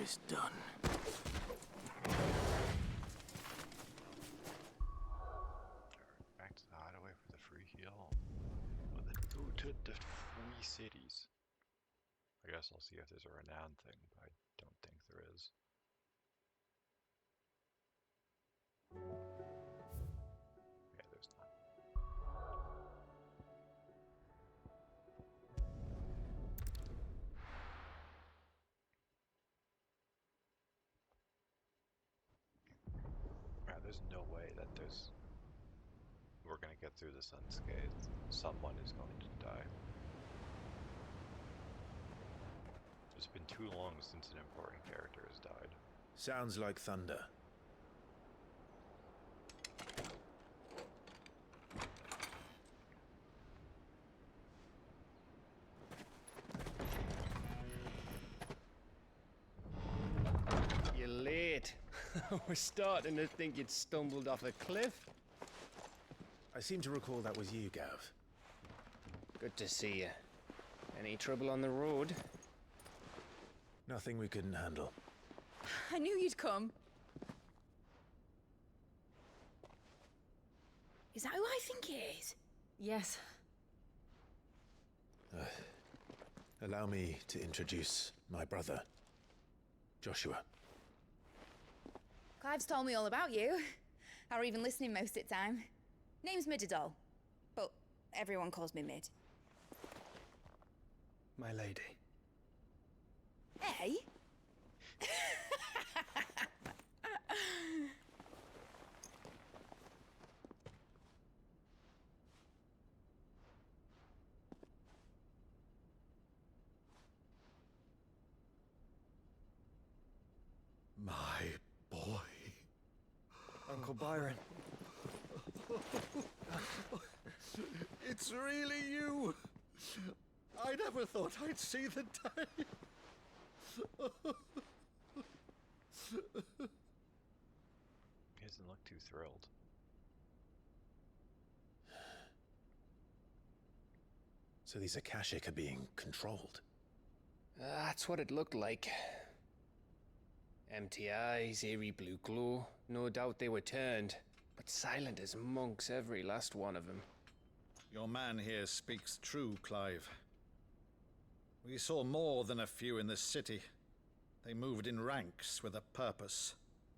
is done. Back to the hideaway for the free heal. With the looted the free cities. I guess I'll see if there's a renown thing, but I don't think there is. Yeah, there's not. Yeah, there's no way that we're gonna get through this unscathed. Someone is going to die. It's been too long since an important character has died. Sounds like thunder. You're late. I was starting to think you'd stumbled off a cliff. I seem to recall that was you, Gav. Good to see you. Any trouble on the road? Nothing we couldn't handle. I knew you'd come. Is that who I think it is? Yes. Allow me to introduce my brother, Joshua. Clive's told me all about you. Or even listening most of the time. Name's Midadol, but everyone calls me Mid. My lady. Hey? My boy. Uncle Byron. It's really you! I never thought I'd see the day. He doesn't look too thrilled. So these Akashic are being controlled. That's what it looked like. Empty eyes, eerie blue glow. No doubt they were turned, but silent as monks, every last one of them. Your man here speaks true, Clive. We saw more than a few in this city. They moved in ranks with a purpose,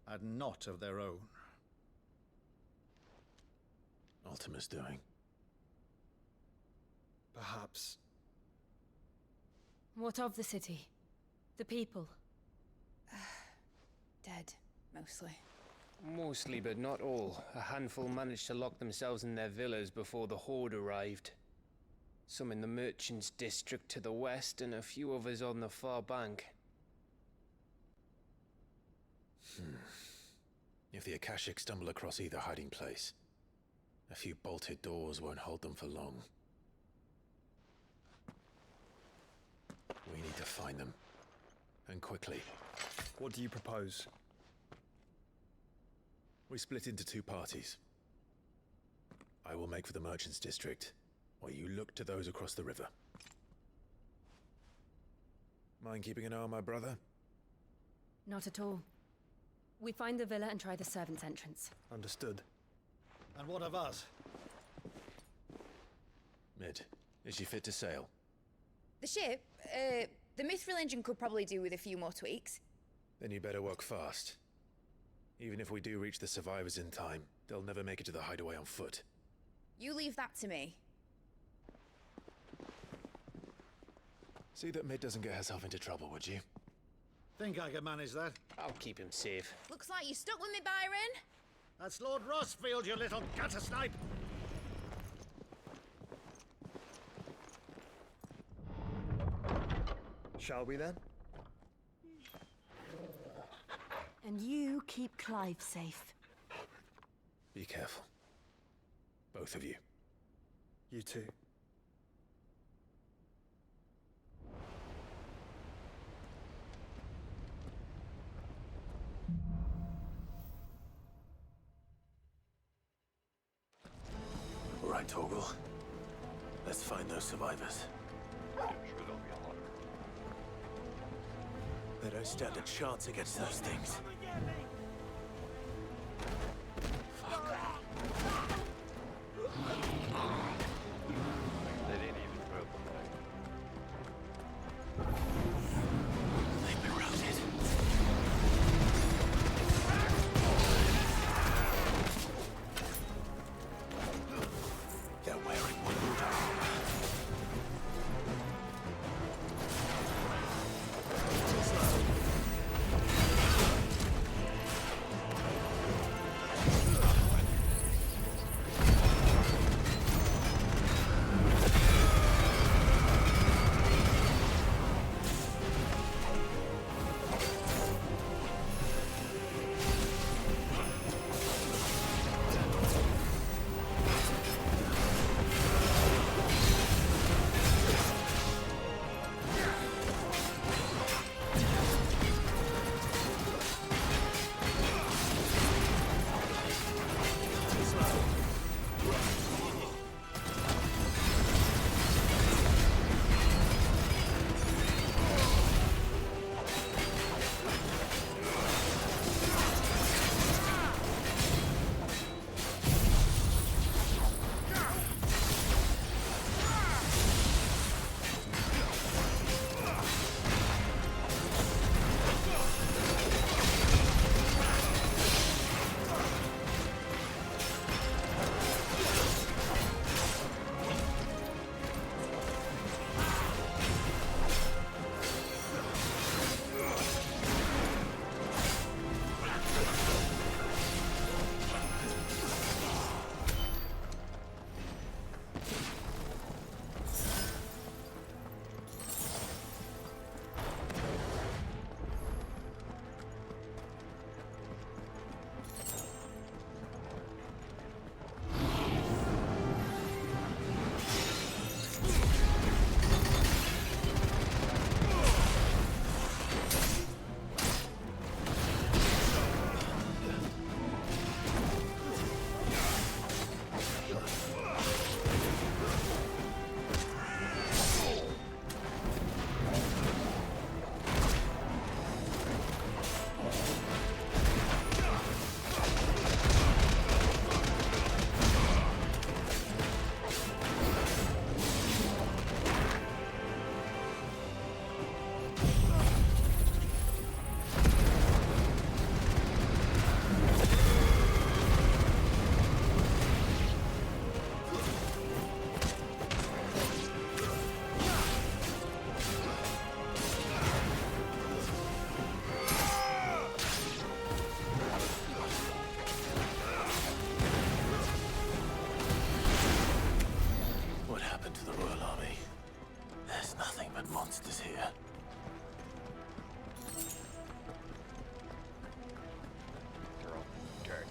and not of their own. Ultima's doing. Perhaps. What of the city? The people? Dead, mostly. Mostly, but not all. A handful managed to lock themselves in their villas before the Horde arrived. Some in the Merchants' District to the west, and a few others on the far bank. If the Akashic stumble across either hiding place, a few bolted doors won't hold them for long. We need to find them. And quickly. What do you propose? We split into two parties. I will make for the Merchants' District, while you look to those across the river. Mind keeping an eye on my brother? Not at all. We find the villa and try the servants' entrance. Understood. And what of us? Mid, is she fit to sail? The ship, the Mithril engine could probably do with a few more tweaks. Then you better work fast. Even if we do reach the survivors in time, they'll never make it to the hideaway on foot. You leave that to me. See that Mid doesn't get herself into trouble, would you? Think I can manage that? I'll keep him safe. Looks like you stuck with me, Byron. That's Lord Rossfield, you little gutter snipe! Shall we then? And you keep Clive safe. Be careful. Both of you. You too. All right, Torgal. Let's find those survivors. I'm sure there'll be a lot. They don't stand a chance against those things. They didn't even put the They've been routed. They're wearing wood armor. monsters here. They're all dark.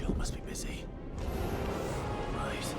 Jill must be busy. Right.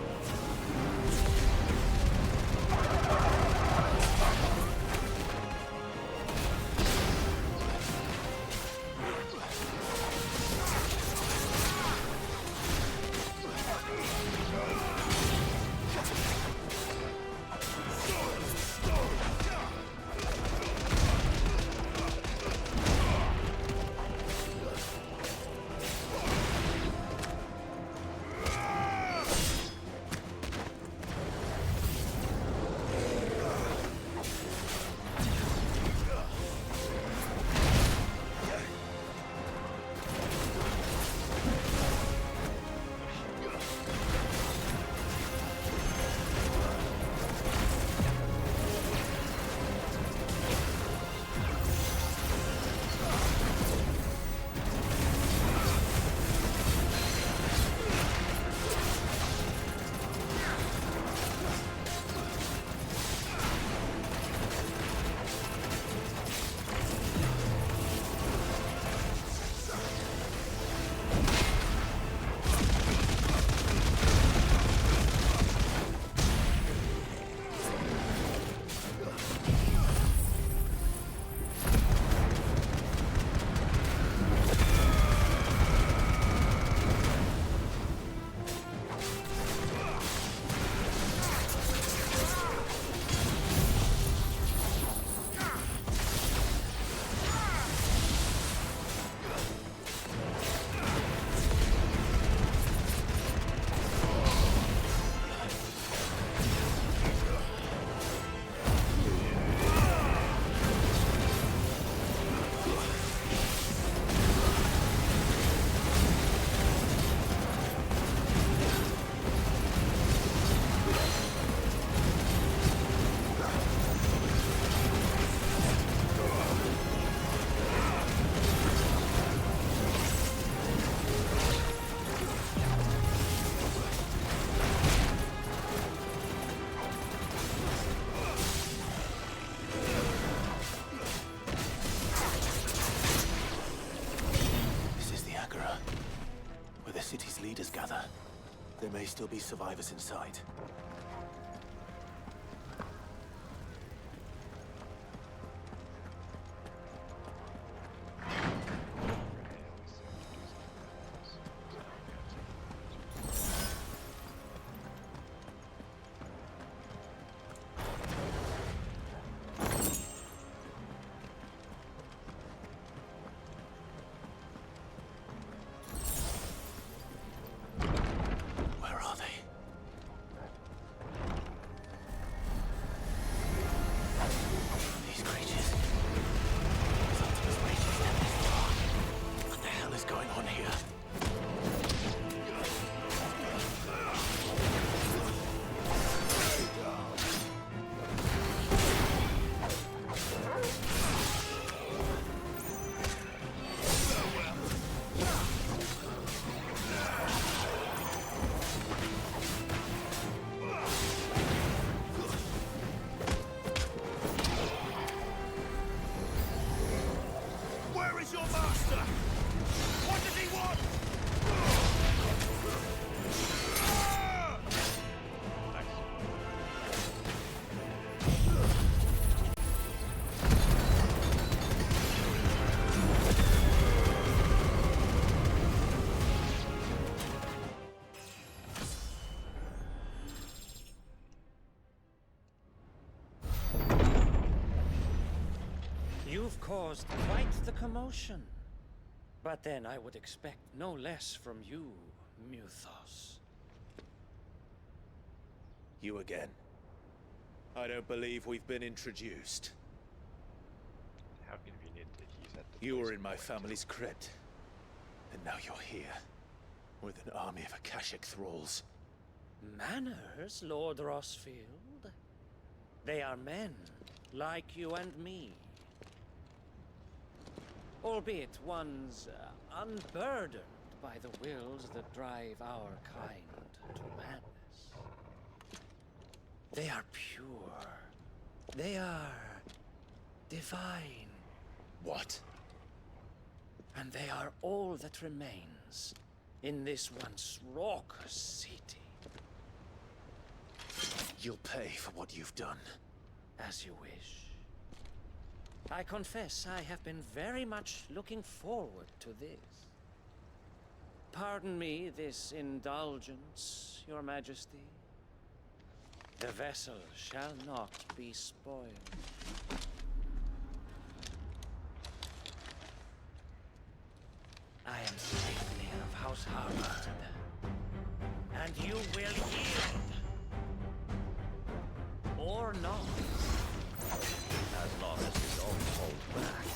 City's leaders gather. There may still be survivors inside. Where are they? These creatures. These Optimus creatures never this far. What the hell is going on here? Where is your master? What does he want? You've caused quite the commotion. But then I would expect no less from you, Muthos. You again. I don't believe we've been introduced. How convenient that he's at the You place were in my point. family's crypt. And now you're here. With an army of Akashic thralls. Manners, Lord Rossfield? They are men, like you and me. Albeit ones unburdened by the wills that drive our kind to madness. They are pure. They are divine. What? And they are all that remains in this once raucous city. You'll pay for what you've done. As you wish. I confess I have been very much looking forward to this. Pardon me this indulgence, Your Majesty. The vessel shall not be spoiled. I am safely of House Harvard, and you will yield. Or not. As long as you don't hold back.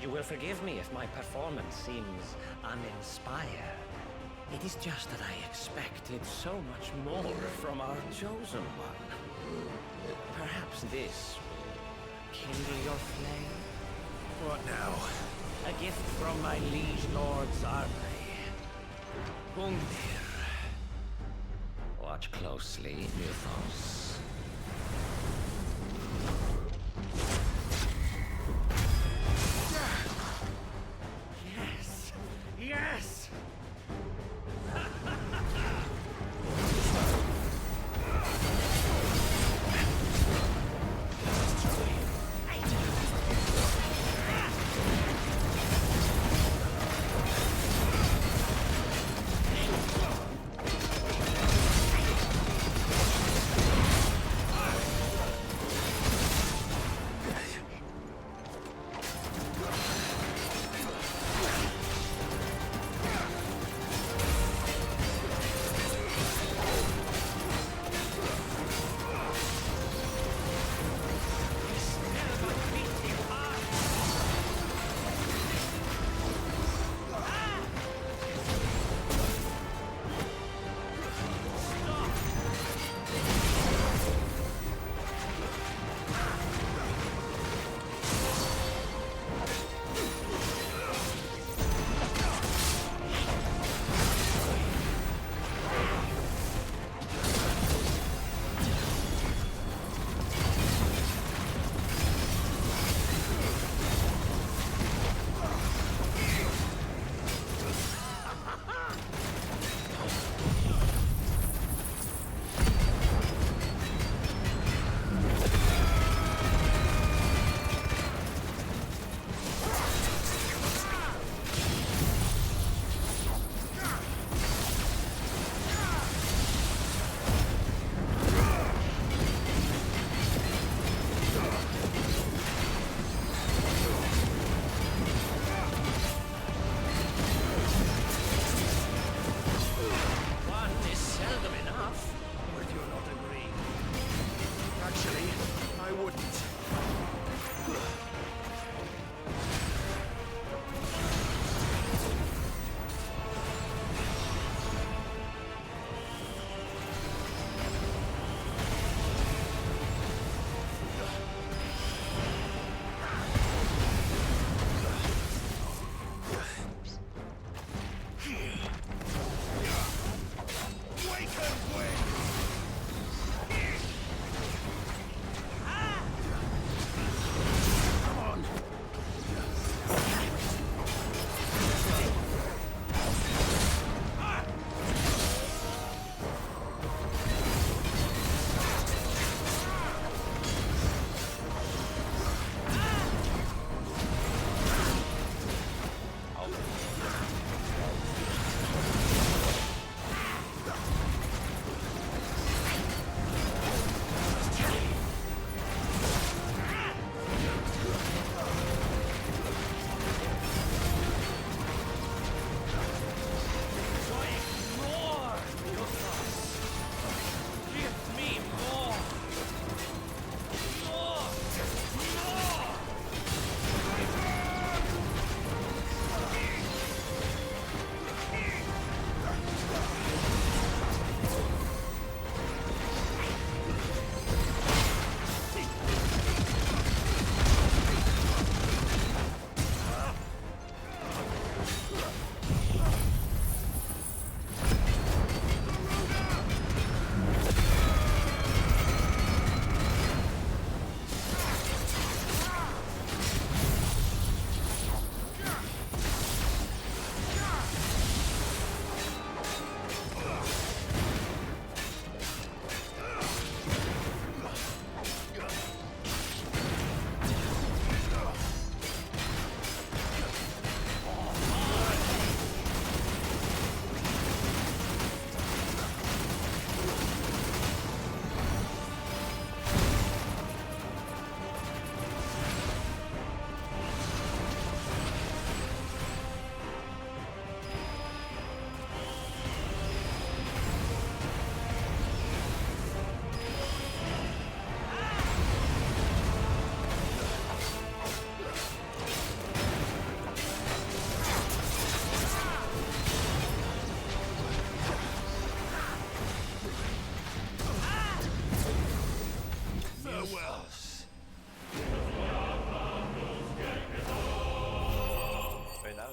You will forgive me if my performance seems uninspired. It is just that I expected so much more from our chosen one. Perhaps this will kindle your flame? What now? A gift from my liege lord's armory. Gungnir. Watch closely, Mythos. Yes! Yes!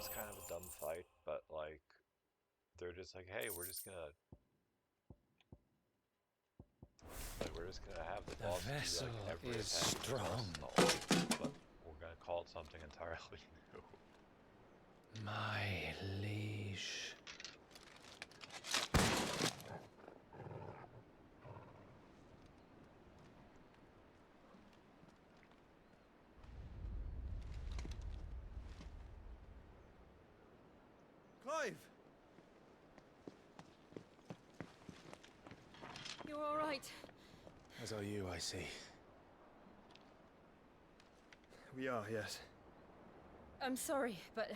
was kind of a dumb fight, but like, they're just like, hey, we're just gonna have the boss do vessel like every is attack strong. but we're gonna call it something entirely new. My liege. Clive! You're all right. As are you, I see. We are, yes. I'm sorry, but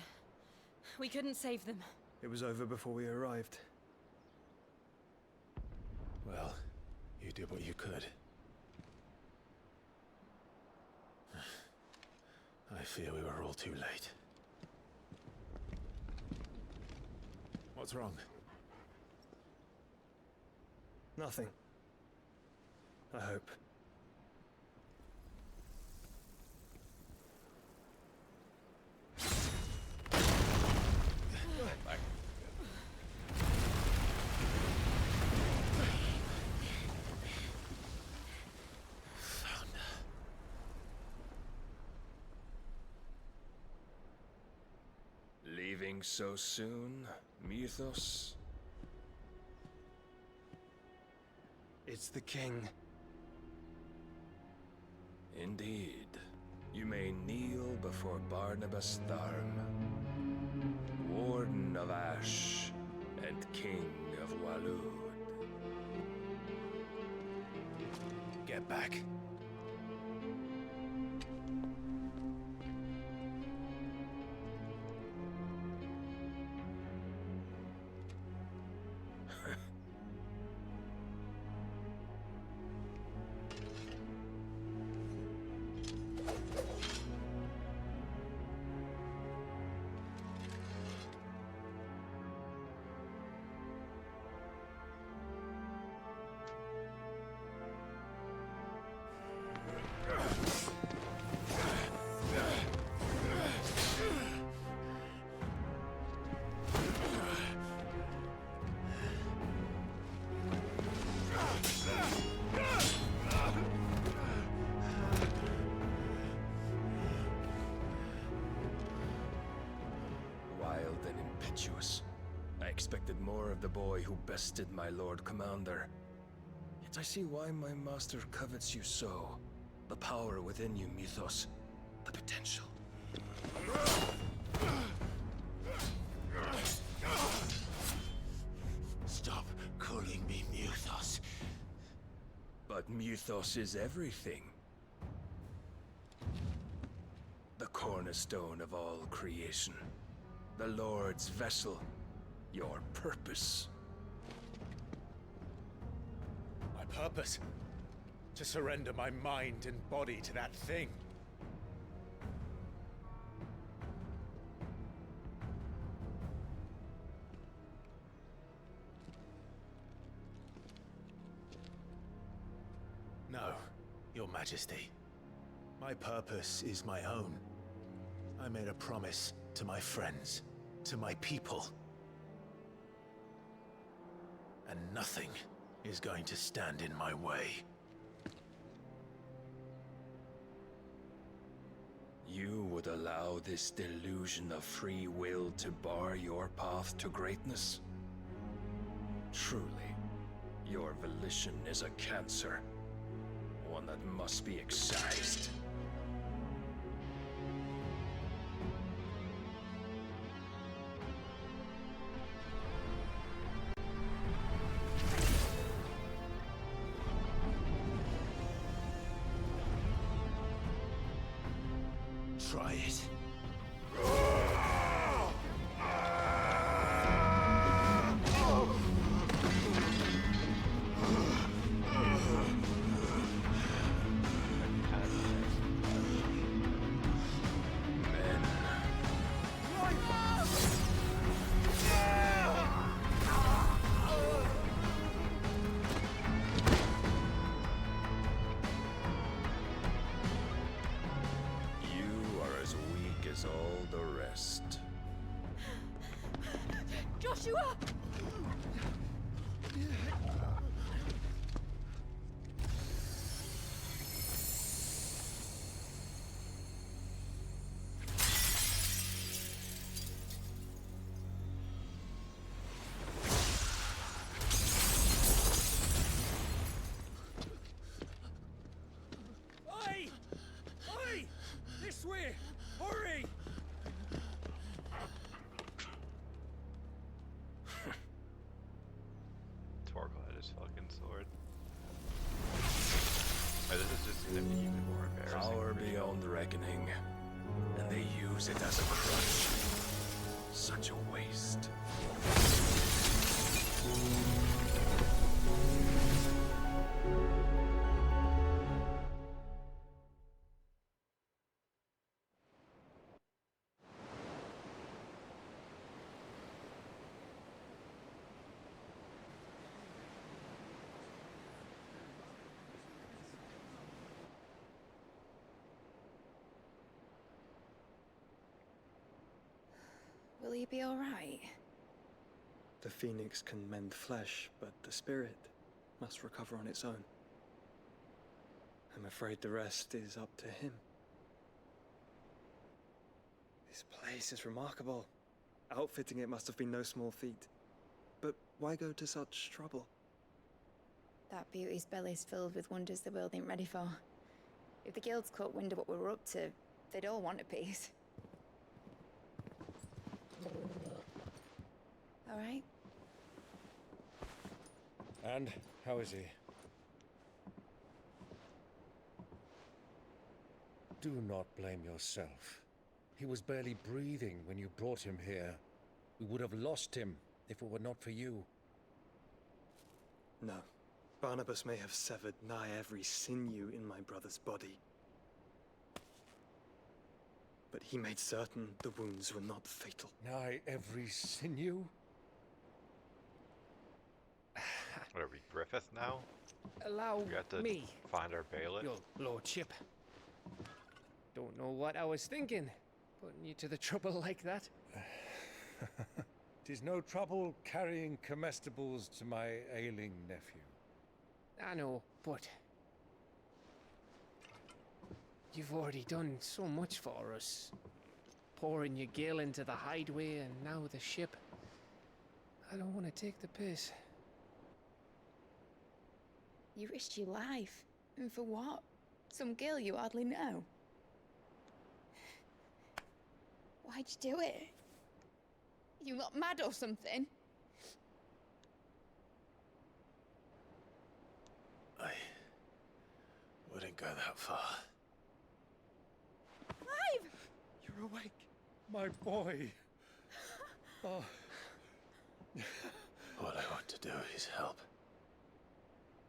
we couldn't save them. It was over before we arrived. Well, you did what you could. I fear we were all too late. What's wrong? Nothing. I hope. Leaving so soon, Mythos? It's the king. Indeed. You may kneel before Barnabas Tharm, Warden of Ash and King of Waloed. Get back. Wild and impetuous. I expected more of the boy who bested my Lord Commander. Yet I see why my master covets you so. The power within you, Mythos. The potential. Stop calling me Mythos. But Mythos is everything. The cornerstone of all creation. The Lord's vessel. Your purpose. My purpose? To surrender my mind and body to that thing. No, Your Majesty. My purpose is my own. I made a promise to my friends, to my people. And nothing is going to stand in my way. You would allow this delusion of free will to bar your path to greatness? Truly, your volition is a cancer. One that must be excised. Try it. You are as weak as all the rest. Joshua! Oi! Oi! This way! Hurry! Torgal had his fucking sword. Oh, this is just gonna be even more embarrassing. Power beyond reckoning. And they use it as a crutch. Such a waste. Will he be alright? The phoenix can mend flesh, but the spirit must recover on its own. I'm afraid the rest is up to him. This place is remarkable. Outfitting it must have been no small feat. But why go to such trouble? That beauty's belly's filled with wonders the world ain't ready for. If the guilds caught wind of what we were up to, they'd all want a piece. Alright? And how is he? Do not blame yourself. He was barely breathing when you brought him here. We would have lost him if it were not for you. No. Barnabas may have severed nigh every sinew in my brother's body. But he made certain the wounds were not fatal. Nigh every sinew? What are we, Griffith now? Allow We have to me, find our bailiff? your lordship. Don't know what I was thinking, putting you to the trouble like that. 'Tis no trouble carrying comestibles to my ailing nephew. I know, but you've already done so much for us. Pouring your gil into the hideaway and now the ship. I don't want to take the piss. You risked your life. And for what? Some girl you hardly know. Why'd you do it? You got mad or something? I wouldn't go that far. Clive! You're awake, my boy. Oh. All I want to do is help.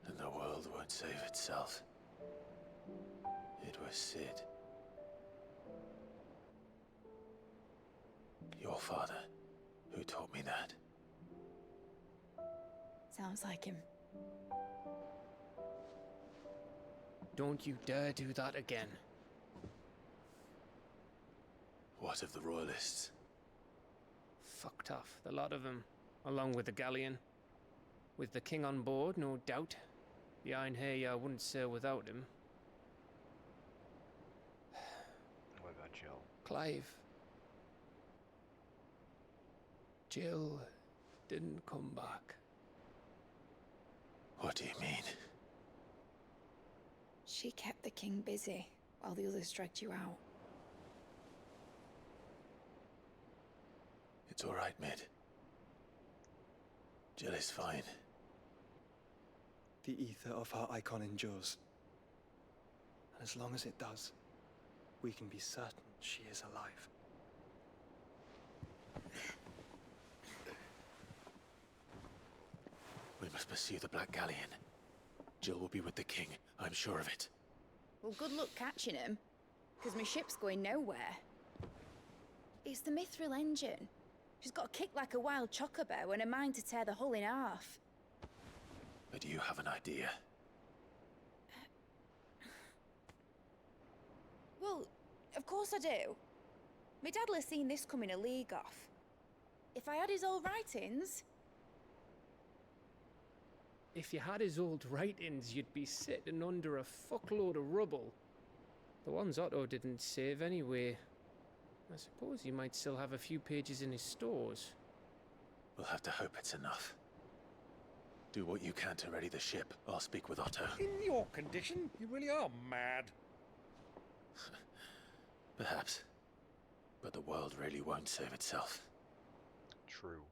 And the world won't save itself. It was Sid. Your father, who taught me that. Sounds like him. Don't you dare do that again. What of the Royalists? Fucked off, the lot of them, along with the galleon. With the king on board, no doubt. The Einherjar wouldn't sail without him. What about Jill? Clive. Jill didn't come back. What do you mean? She kept the king busy while the others dragged you out. It's all right, Mid. Jill is fine. The ether of her icon endures. And as long as it does, we can be certain she is alive. We must pursue the Black Galleon. Jill will be with the king, I'm sure of it. Well, good luck catching him, because my ship's going nowhere. It's the Mithril engine. She's got a kick like a wild chocobo and a mind to tear the hull in half. But do you have an idea? Well, of course I do. My dad'll have seen this coming a league off. If I had his old writings, If you had his old writings, you'd be sitting under a fuckload of rubble. The ones Otto didn't save anyway. I suppose he might still have a few pages in his stores. We'll have to hope it's enough. Do what you can to ready the ship. I'll speak with Otto. In your condition, you really are mad. Perhaps. But the world really won't save itself. True.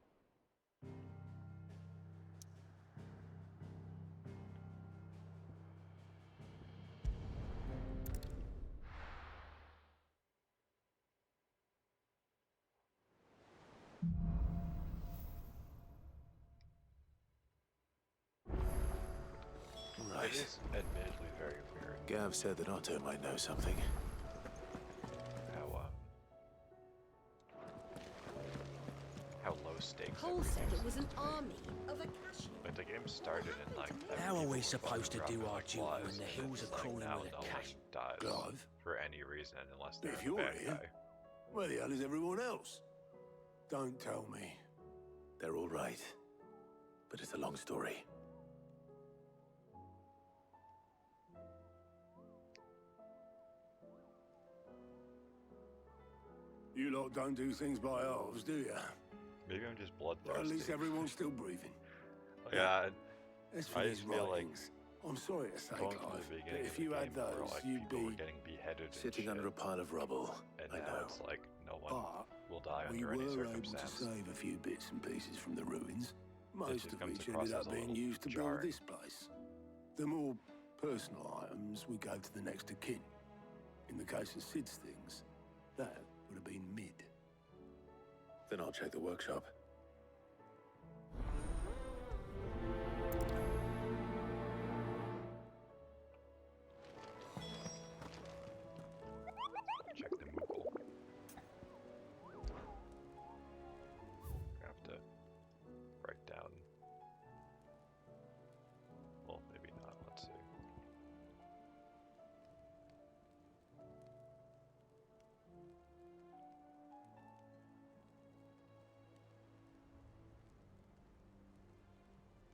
Right. It is admittedly very weird Gav said that Otto might know something. how low stakes Paul everything said is it was an to me. army of Akashians. Like the game started in like How are we 70 supposed to dropping do our like duty flies, when the and hills it's are like crawling now with no one Akash? dies Clive? for any reason unless they're If the you're bad here, guy. where the hell is everyone else? Don't tell me. They're all right. But it's a long story. You lot don't do things by halves, do you? Maybe I'm just Well, bloodthirsty. at least everyone's still breathing. Yeah, As for I these just feel like writings, I'm sorry to say, going from Clive, the but beginning if of the you game had where those, like you'd people were be... getting beheaded and Sitting shit, under a pile of rubble. and I now know. it's like no one But will die we under any were able to circumstance. save a few bits and pieces from the ruins, most just of comes which across ended as up a being little used to build jarring. this place. The more personal items we gave to the next of kin. In the case of Sid's things, that would have been mid. Then I'll check the workshop. Check the Moogle. Have to write down. Well, maybe not. Let's see.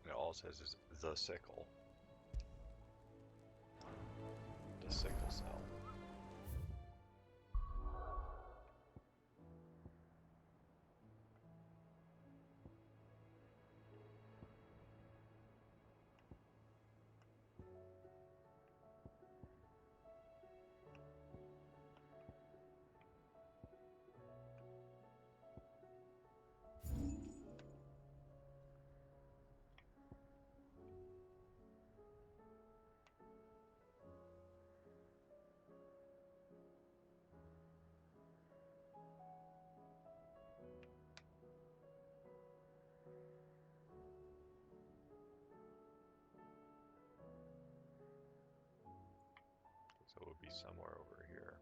And all it says is the sickle. The sickle cell. So it would be somewhere over here.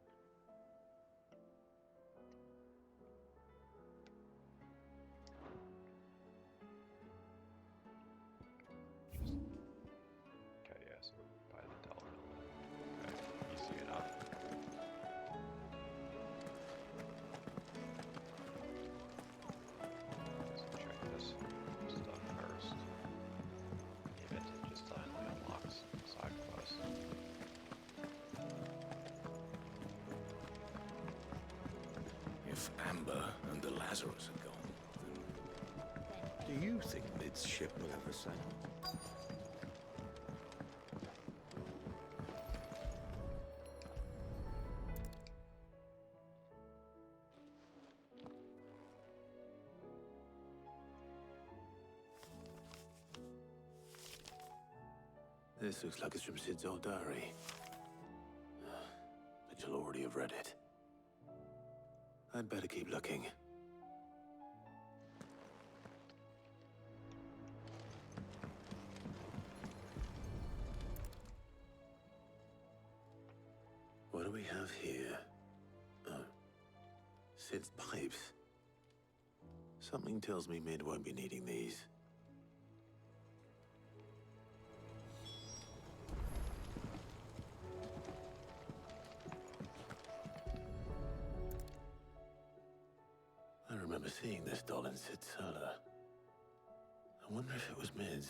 Okay, yeah, so by the Dell building. Okay, easy enough. So check this stuff first. Maybe it just finally unlocks side quest. If Amber and the Lazarus are gone, then do you think Mid's ship will ever sail? This looks like it's from Sid's old diary. But you'll already have read it. I'd better keep looking. What do we have here? Oh. Sid's pipes. Something tells me Mid won't be needing these. remember seeing this doll in Sid's cellar. I wonder if it was Mid's.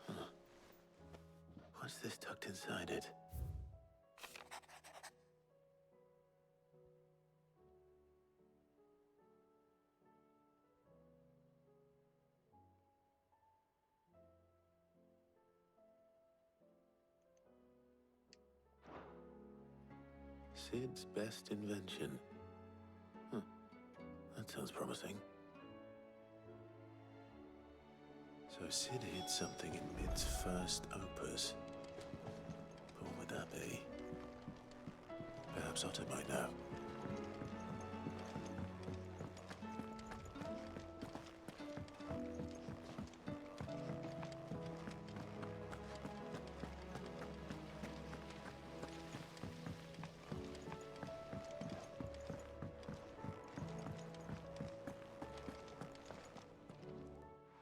Huh. What's this tucked inside it? Sid's best invention. Huh. That sounds promising. So Sid hid something in Mid's first opus. But what would that be? Perhaps Otto might know.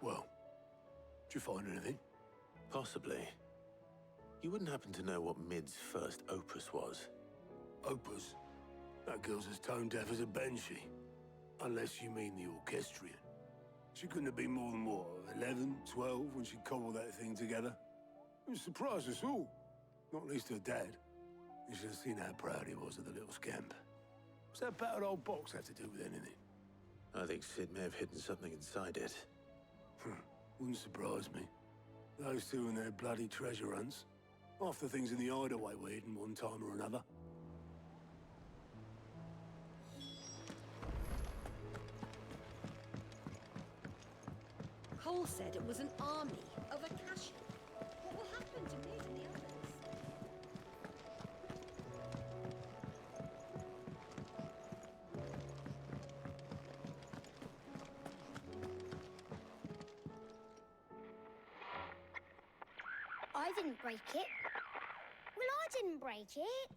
Well, did you find anything? Possibly. You wouldn't happen to know what Mid's first opus was? Opus? That girl's as tone deaf as a banshee. Unless you mean the orchestrion. She couldn't have been more than, what, 11, 12 when she cobbled that thing together? It surprised us all. Not least her dad. You should have seen how proud he was of the little scamp. What's that battered old box have to do with anything? I think Sid may have hidden something inside it. Wouldn't surprise me. Those two and their bloody treasure hunts. Half the things in the hideaway were hidden one time or another. Cole said it was an army of Akasha. What will happen to Mid and the others? I didn't break it. Well, I didn't break it.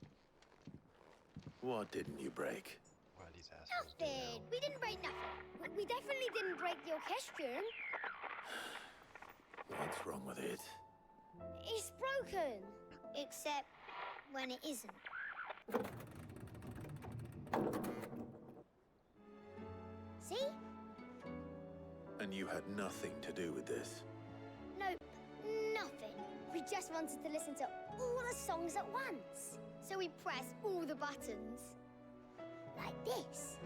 What didn't you break? Why are these assholes doing Nothing. We didn't break nothing. We definitely didn't break the orchestrion. What's wrong with it? It's broken. Except when it isn't. See? And you had nothing to do with this? Nope, nothing. We just wanted to listen to all the songs at once. So we pressed all the buttons. Like this.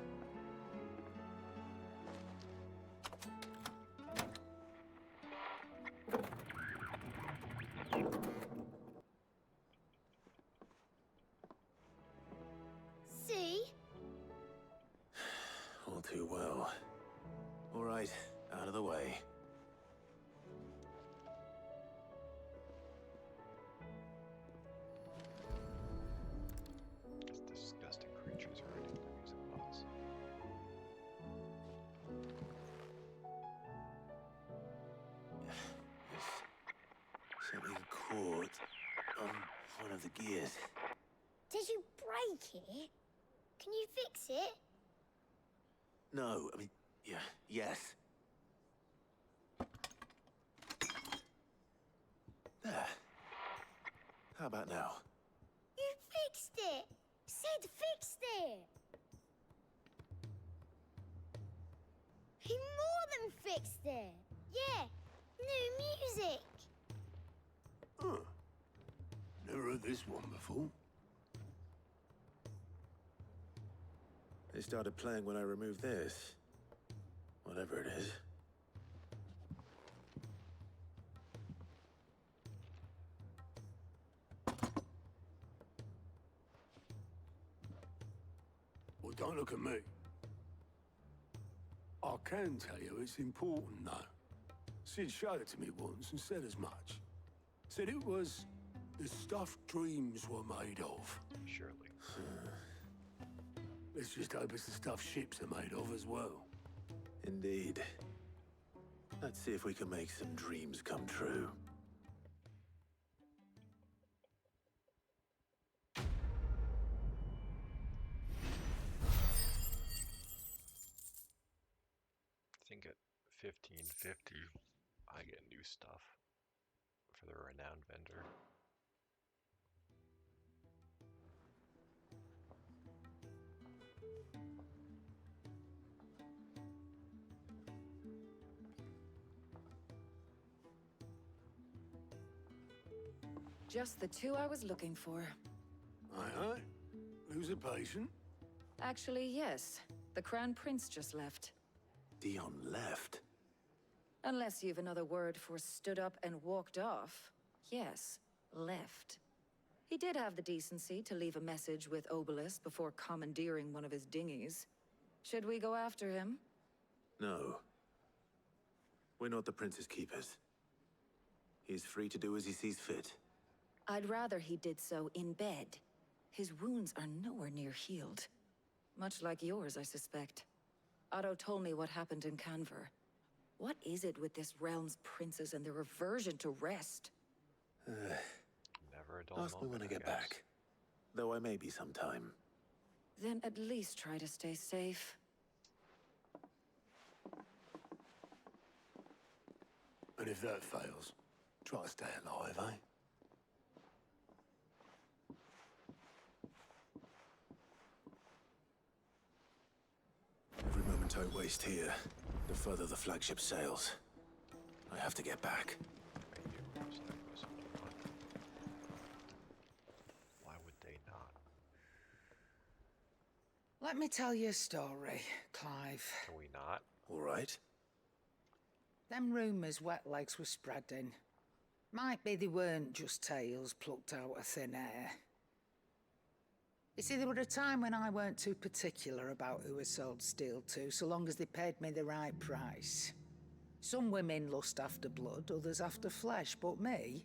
See? All too well. All right, out of the way. These disgusting creatures are hurting the music box. There's something caught on one of the gears. Did you break it? Can you fix it? No, I mean, yeah, yes. There. How about now? You fixed it! Sid fixed it! He more than fixed it! Yeah, new music! Huh. Never heard this one before. They started playing when I removed this. Whatever it is. Well, don't look at me. I can tell you it's important, though. Sid showed it to me once and said as much. Said it was the stuff dreams were made of. Surely. Let's just hope it's the stuff ships are made of as well. Indeed. Let's see if we can make some dreams come true. I think at 1550, I get new stuff for the renowned vendor. Just the two I was looking for. Aye, aye. Who's a patient? Actually, yes. The Crown Prince just left. Dion left. Unless you've another word for stood up and walked off. Yes, left. He did have the decency to leave a message with Obelisk before commandeering one of his dinghies. Should we go after him? No. We're not the Prince's keepers. He's free to do as he sees fit. I'd rather he did so in bed. His wounds are nowhere near healed. Much like yours, I suspect. Otto told me what happened in Canver. What is it with this realm's princes and their aversion to rest? Never a dull Ask me when I moment, get guess. back. Though I may be sometime. Then at least try to stay safe. And if that fails, try to stay alive, eh? Every moment I waste here, the further the flagship sails. I have to get back. Why would they not? Let me tell you a story, Clive. Can we not? All right. Them rumours wet legs were spreading. Might be they weren't just tales plucked out of thin air. You see, there were a time when I weren't too particular about who I sold steel to, so long as they paid me the right price. Some women lust after blood, others after flesh, but me,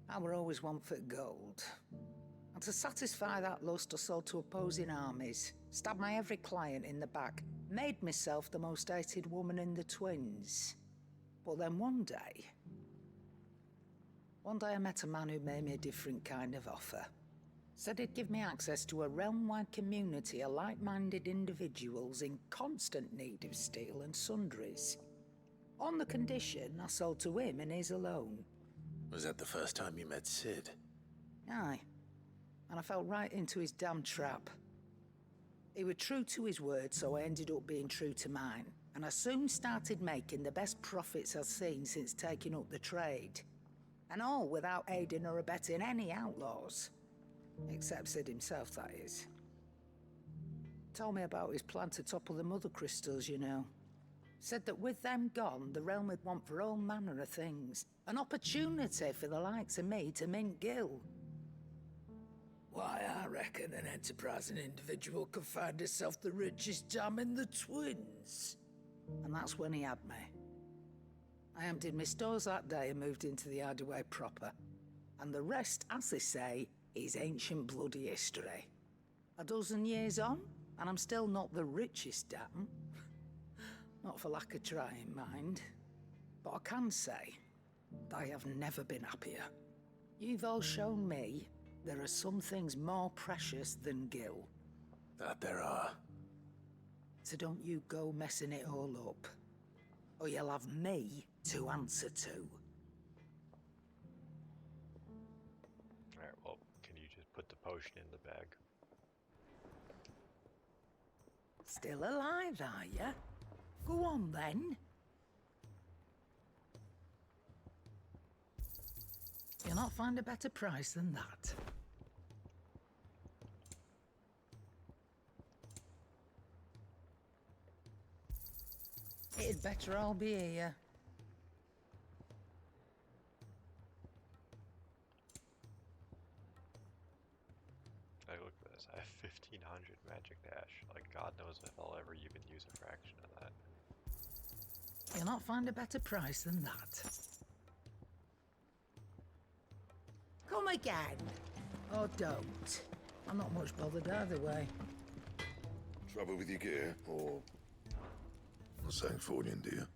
I were always one for gold. And to satisfy that lust, I sold to opposing armies, stabbed my every client in the back, made myself the most hated woman in the twins. But then one day I met a man who made me a different kind of offer. Said he'd give me access to a realm-wide community of like-minded individuals in constant need of steel and sundries. On the condition I sold to him and his alone. Was that the first time you met Sid? Aye. And I fell right into his damn trap. He was true to his word, so I ended up being true to mine. And I soon started making the best profits I've seen since taking up the trade. And all without aiding or abetting any outlaws. Except Sid himself, that is. Told me about his plan to topple the mother crystals, you know. Said that with them gone, the realm would want for all manner of things. An opportunity for the likes of me to mint gil. Why, I reckon an enterprising individual could find himself the richest dam in the twins. And that's when he had me. I emptied my stores that day and moved into the Hideaway proper. And the rest, as they say, is ancient bloody history. A dozen years on, and I'm still not the richest dam. Not for lack of trying, mind. But I can say that I have never been happier. You've all shown me there are some things more precious than gil. That there are. So don't you go messing it all up. Or you'll have me to answer to. Alright, well, can you just put the potion in the bag? Still alive, are ya? Go on, then. You'll not find a better price than that. It'd better all be here. Like, look at this. I have 1500 magic dash. Like, God knows if I'll ever even use a fraction of that. You'll not find a better price than that. Come again. Or don't. I'm not much bothered either way. Trouble with your gear, or not saying Fornian, do you?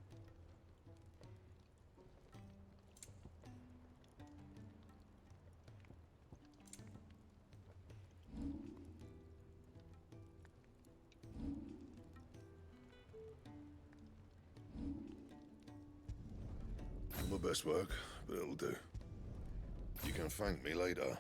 Not my best work, but it'll do. You can thank me later.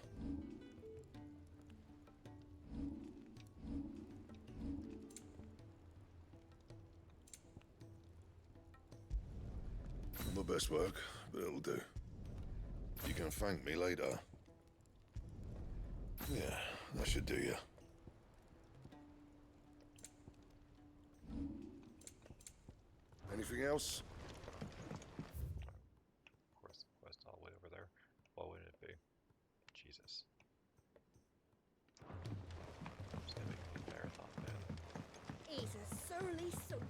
Not my best work, but it'll do. You can and thank me later. Yeah, that should do you. Anything else? Of course, the quest all the way over there. What would it be? Jesus. I'm just gonna make a marathon man. He's a surly soaker.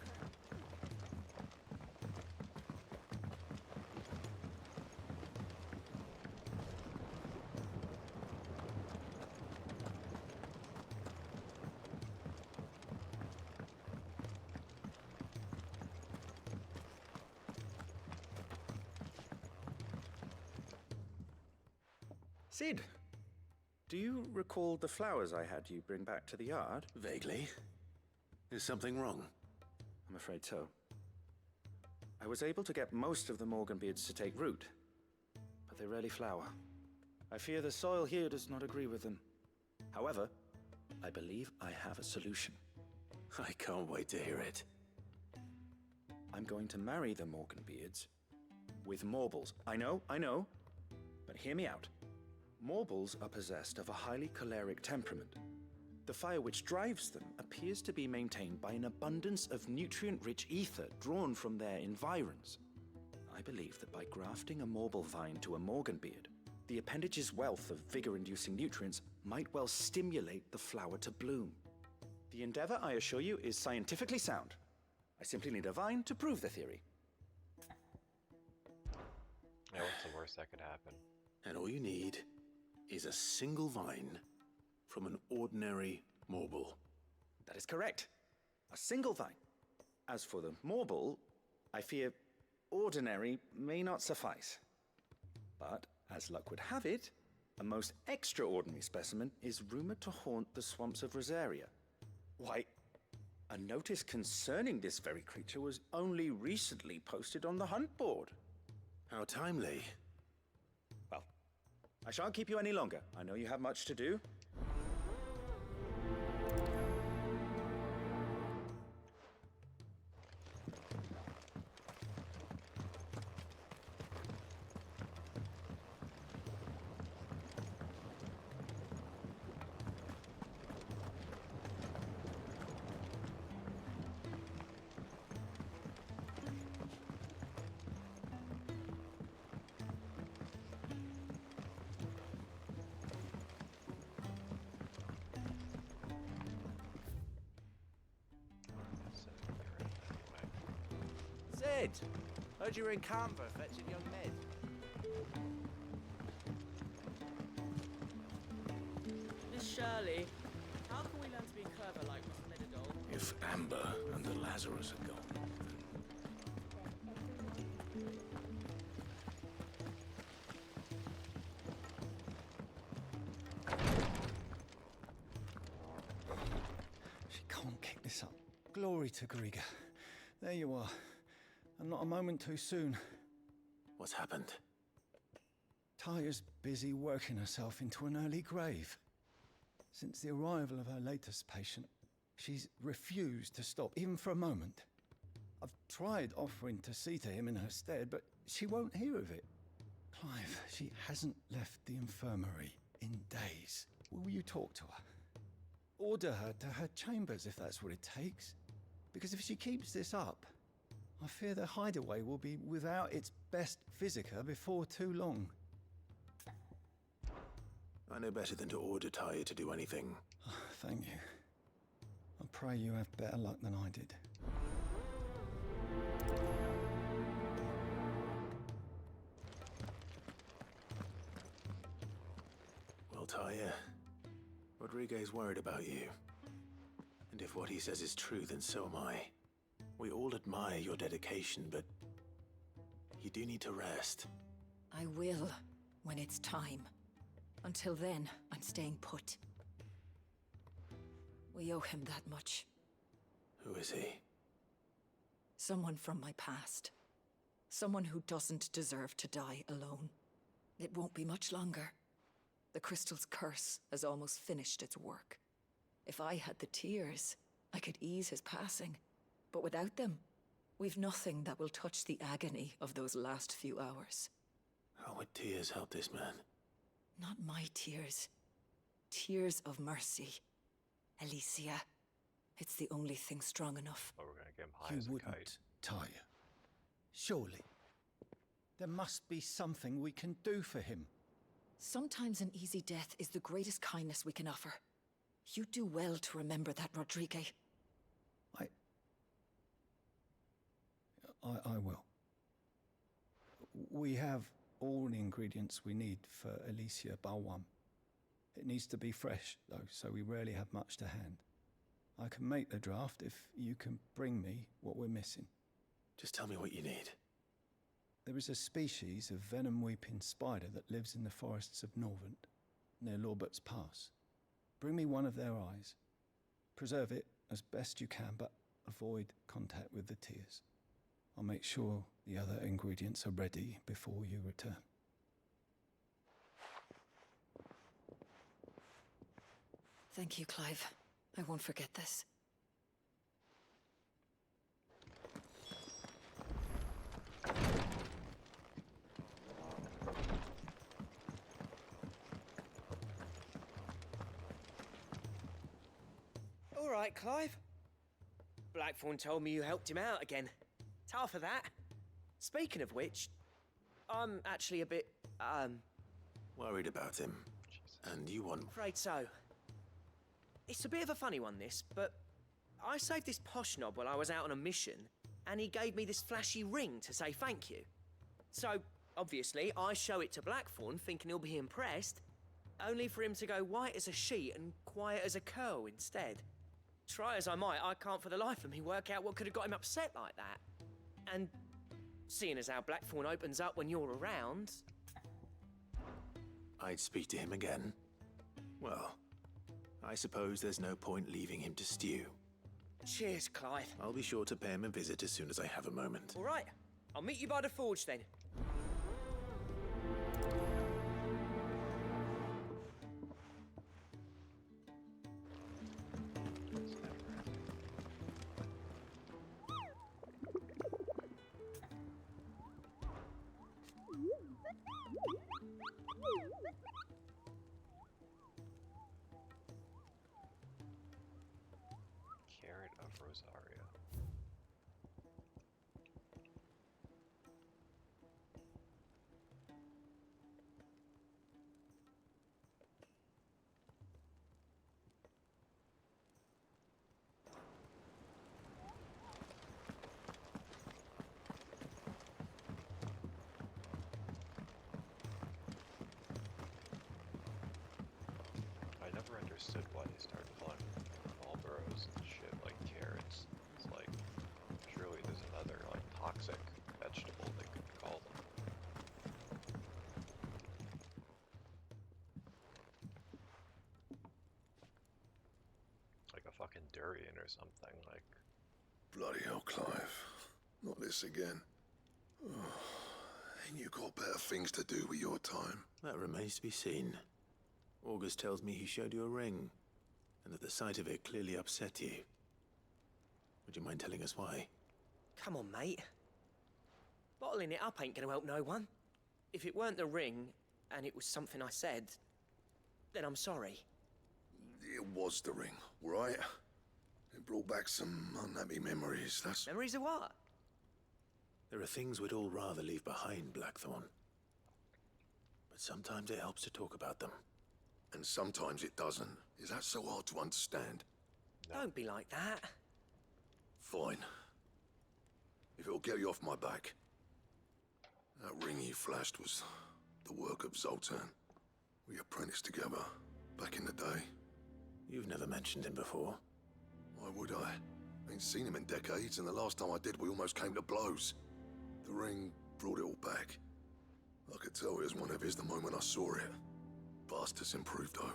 Sid, do you recall the flowers I had you bring back to the yard? Vaguely. Is something wrong? I'm afraid so. I was able to get most of the Morganbeards to take root, but they rarely flower. I fear the soil here does not agree with them. However, I believe I have a solution. I can't wait to hear it. I'm going to marry the Morganbeards with Morbles. I know, but hear me out. Morbles are possessed of a highly choleric temperament. The fire which drives them appears to be maintained by an abundance of nutrient-rich ether drawn from their environs. I believe that by grafting a Morble vine to a Morganbeard, the appendage's wealth of vigor-inducing nutrients might well stimulate the flower to bloom. The endeavor, I assure you, is scientifically sound. I simply need a vine to prove the theory. Yeah, what's the worst that could happen? And all you need is a single vine from an ordinary Morble. That is correct. A single vine. As for the Morble, I fear ordinary may not suffice. But, as luck would have it, a most extraordinary specimen is rumored to haunt the swamps of Rosaria. Why, a notice concerning this very creature was only recently posted on the hunt board. How timely. Well, I shan't keep you any longer. I know you have much to do. Sid! Heard you were in Canva fetching young Ned. Miss Shirley, how can we learn to be clever like Miss Medidol? If Amber and the Lazarus are gone, She can't kick this up. Glory to Grieger. There you are. And not a moment too soon. What's happened? Taya's busy working herself into an early grave. Since the arrival of her latest patient, she's refused to stop, even for a moment. I've tried offering to see to him in her stead, but she won't hear of it. Clive, she hasn't left the infirmary in days. Will you talk to her? Order her to her chambers if that's what it takes. Because if she keeps this up, I fear the hideaway will be without its best physica before too long. I know better than to order Taya to do anything. Thank you. I pray you have better luck than I did. Well, Taya, Rodriguez worried about you. And if what he says is true, then so am I. We all admire your dedication, but you do need to rest. I will, when it's time. Until then, I'm staying put. We owe him that much. Who is he? Someone from my past. Someone who doesn't deserve to die alone. It won't be much longer. The crystal's curse has almost finished its work. If I had the tears, I could ease his passing. But without them, we've nothing that will touch the agony of those last few hours. How would tears help this man? Not my tears. Tears of mercy. Alicia, it's the only thing strong enough. Oh, we're gonna get him high You as a wouldn't, kite. Tyre. Surely. There must be something we can do for him. Sometimes an easy death is the greatest kindness we can offer. You do well to remember that, Rodrigue. I will. We have all the ingredients we need for Alicia Balwam. It needs to be fresh, though, so we rarely have much to hand. I can make the draft if you can bring me what we're missing. Just tell me what you need. There is a species of venom-weeping spider that lives in the forests of Norvent, near Lorbert's Pass. Bring me one of their eyes. Preserve it as best you can, but avoid contact with the tears. I'll make sure the other ingredients are ready before you return. Thank you, Clive. I won't forget this. All right, Clive. Blackthorn told me you helped him out again. Tough for that. Speaking of which, I'm actually a bit, Worried about him. And you want... afraid so. It's a bit of a funny one, this, but I saved this posh knob while I was out on a mission, and he gave me this flashy ring to say thank you. So, obviously, I show it to Blackthorn, thinking he'll be impressed, only for him to go white as a sheet and quiet as a curl instead. Try as I might, I can't for the life of me work out what could have got him upset like that. And seeing as how Blackthorn opens up when you're around... I'd speak to him again. Well, I suppose there's no point leaving him to stew. Cheers, Clive. I'll be sure to pay him a visit as soon as I have a moment. All right, I'll meet you by the forge then. Carrot of Rosaria. I never understood why they started calling Marlboros and shit like carrots. It's like, surely there's another, like, toxic vegetable they could call them. Like a fucking durian or something, like... Bloody hell, Clive. Not this again. Ain't you got better things to do with your time? That remains to be seen. August tells me he showed you a ring, and that the sight of it clearly upset you. Would you mind telling us why? Come on, mate. Bottling it up ain't gonna help no one. If it weren't the ring, and it was something I said, then I'm sorry. It was the ring, right? It brought back some unhappy memories, that's... Memories of what? There are things we'd all rather leave behind, Blackthorn. But sometimes it helps to talk about them. And sometimes it doesn't. Is that so hard to understand? Don't be like that. Fine. If it'll get you off my back. That ring you flashed was the work of Zoltan. We apprenticed together back in the day. You've never mentioned him before. Why would I? Ain't seen him in decades, and the last time I did, we almost came to blows. The ring brought it all back. I could tell it was one of his the moment I saw it. Bastard's improved, though.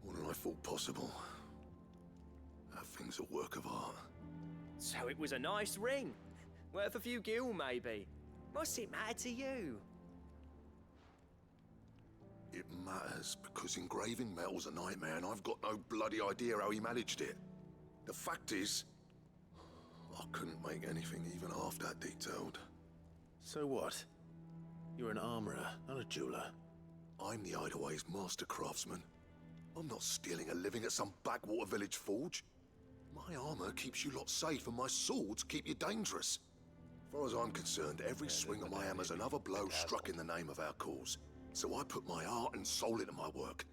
More than I thought possible. That thing's a work of art. So it was a nice ring. Worth a few gil, maybe. What's it matter to you? It matters because engraving metal's a nightmare, and I've got no bloody idea how he managed it. The fact is, I couldn't make anything even half that detailed. So what? You're an armorer, not a jeweler. I'm the Hideaway's master craftsman. I'm not stealing a living at some backwater village forge. My armor keeps you lot safe, and my swords keep you dangerous. As far as I'm concerned, every swing of my hammer's another blow struck in the name of our cause. So I put my heart and soul into my work.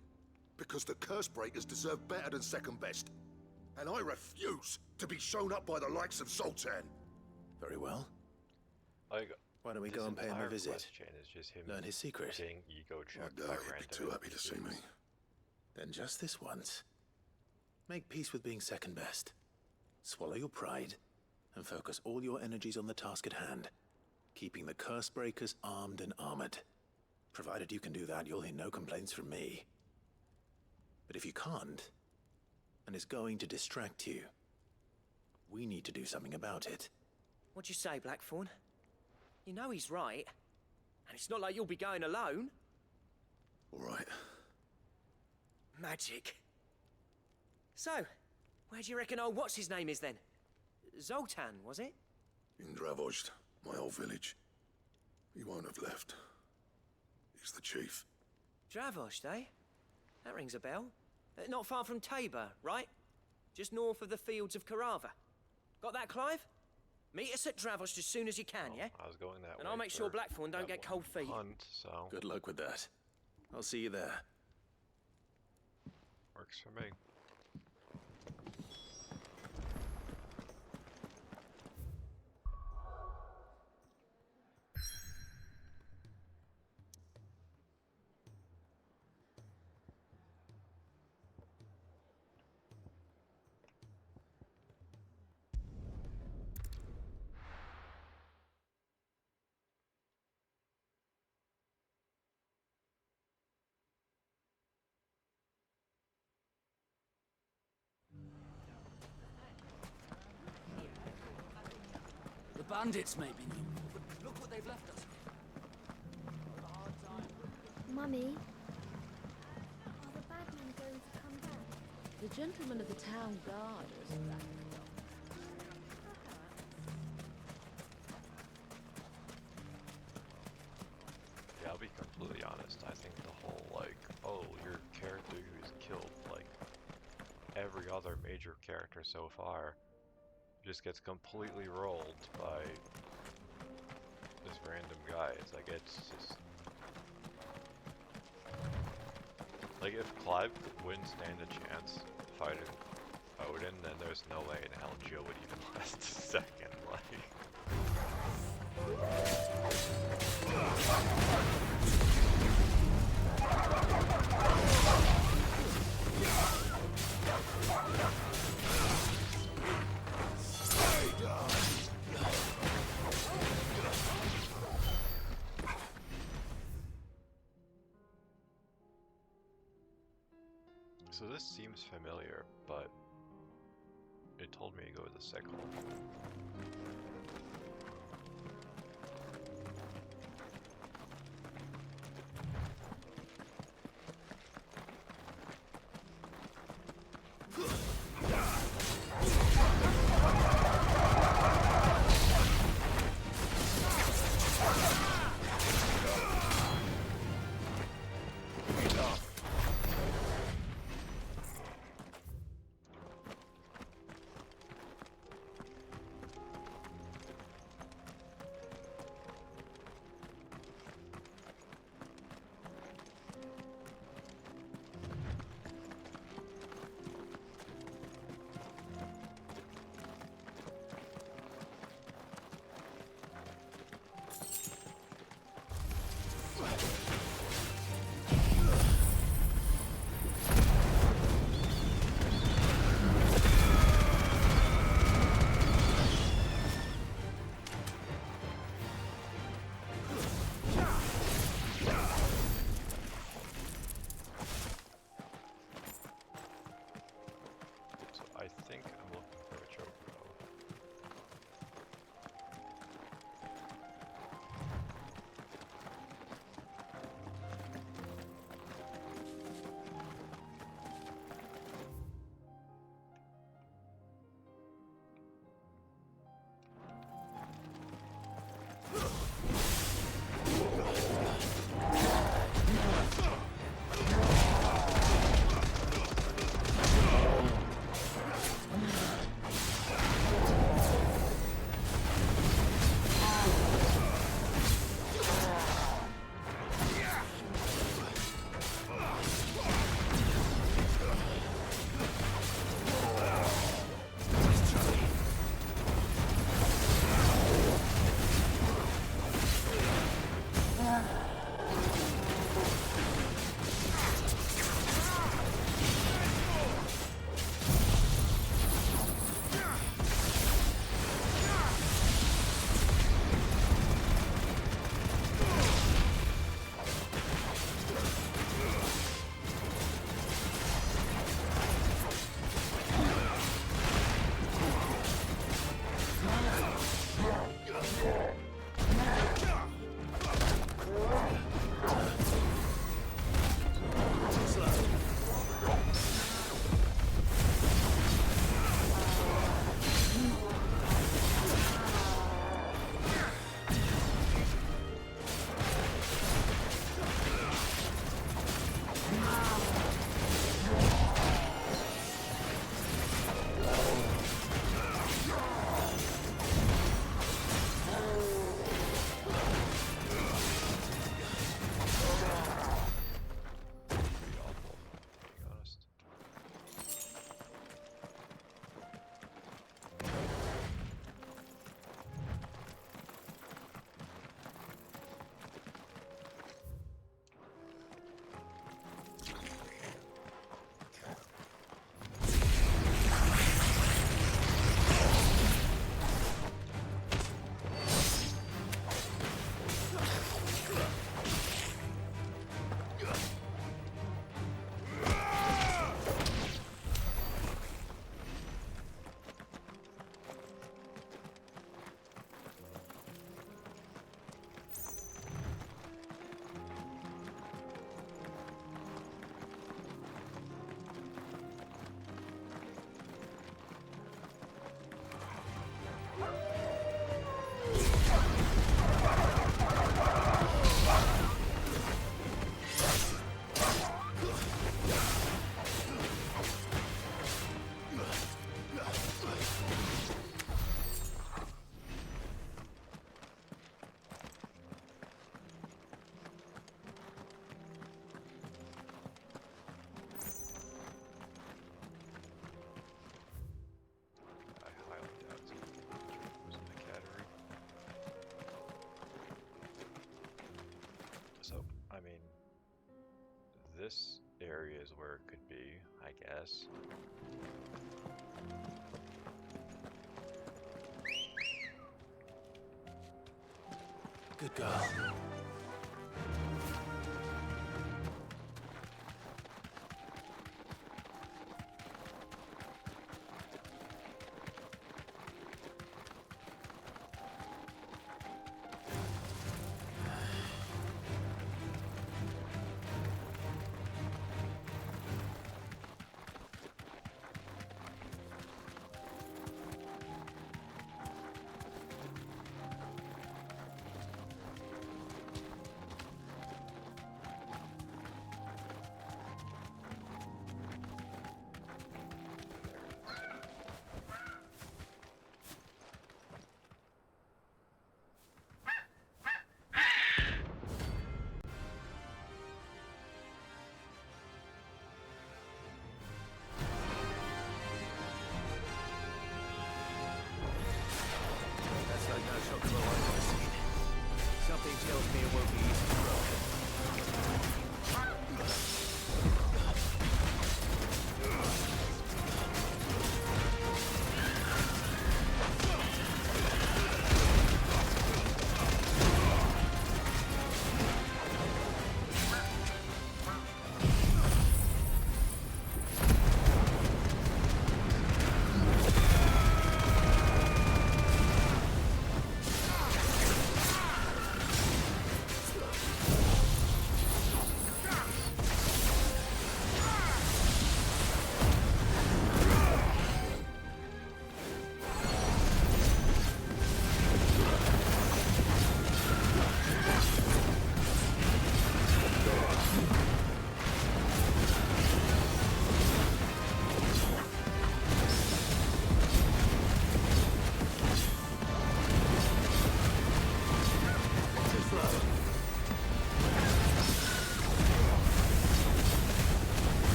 Because the curse breakers deserve better than second best. And I refuse to be shown up by the likes of Zoltan. Very well. Why don't we This go and pay him a entire visit? quest chain is just him Learn his secret. getting ego checked I by doubt he'd be random too happy to see me. Then just this once. Make peace with being second best. Swallow your pride, and focus all your energies on the task at hand. Keeping the curse breakers armed and armored. Provided you can do that, you'll hear no complaints from me. But if you can't, and it's going to distract you, we need to do something about it. What'd you say, Blackthorn? You know he's right. And it's not like you'll be going alone. All right. Magic. So, where do you reckon old what's-his-name is then? Zoltan, was it? In Dravozd, my old village. He won't have left. He's the chief. Dravozd, eh? That rings a bell. Not far from Tabor, right? Just north of the fields of Carava. Got that, Clive? Meet us at Dravozd as soon as you can, yeah? I was going that way. And I'll make sure for Blackthorn don't that get one cold feet. Hunt, so Good luck with that. I'll see you there. works for me. The bandits may be new, but look what they've left us. Mummy, are the bad men going to come back? The gentlemen of the town guard are back. Yeah, I'll be completely honest. I think the whole, like, oh, your character who's killed, like, every other major character so far just gets completely rolled by this random guy. It's like, it's just... Like, if Clive wouldn't stand a chance fighting Odin, then there's no way in hell Joe would even last a second, like... So this seems familiar, but it told me to go to the second one. this area is where it could be, I guess. Good girl. That's like no shock to I've ever seen. Something tells me it won't be easy to roll.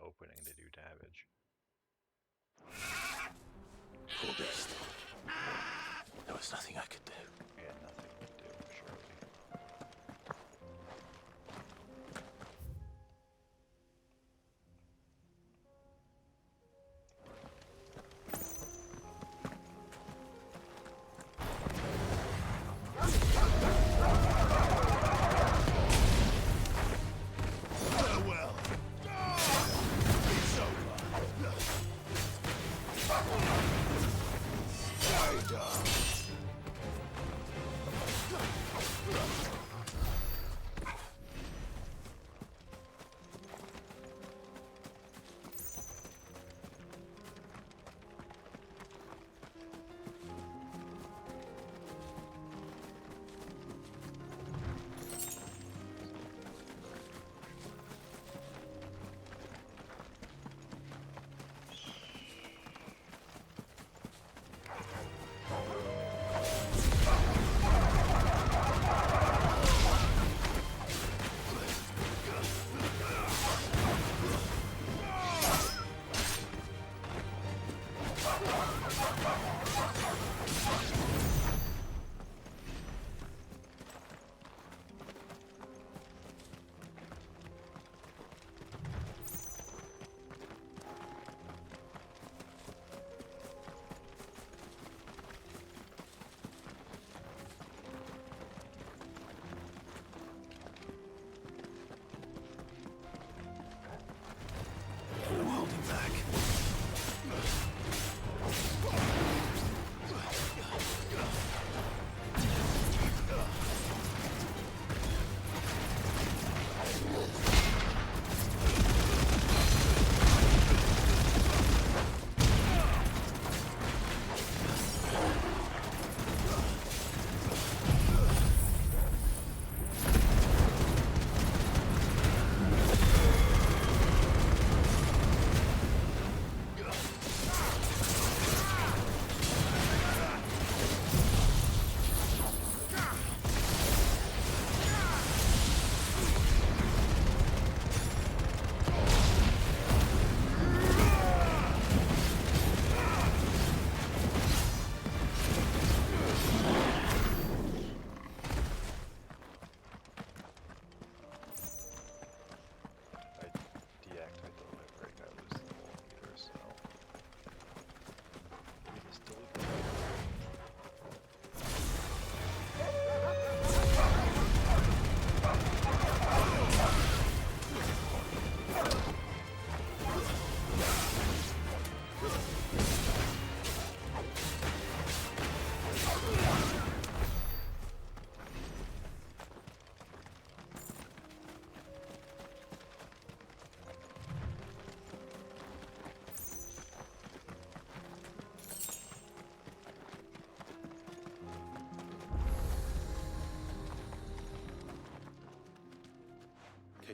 opening to do damage. Poor beast. There was nothing I could do. Yeah, nothing to do, surely.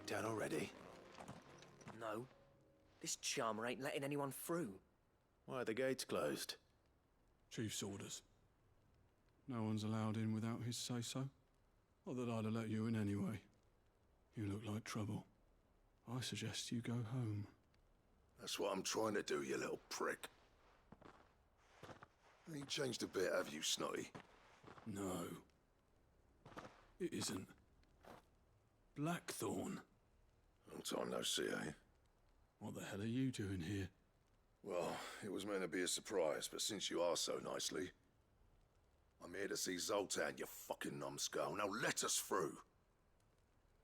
checked out already? No. This charmer ain't letting anyone through. Why are the gates closed? Chief's orders. No one's allowed in without his say-so. Not that I'd have let you in anyway. You look like trouble. I suggest you go home. That's what I'm trying to do, you little prick. Ain't changed a bit, have you, Snotty? No. It isn't. Blackthorn. Long time no see, eh? What the hell are you doing here? Well, it was meant to be a surprise, but since you are so nicely, I'm here to see Zoltan, you fucking numbskull. Now let us through.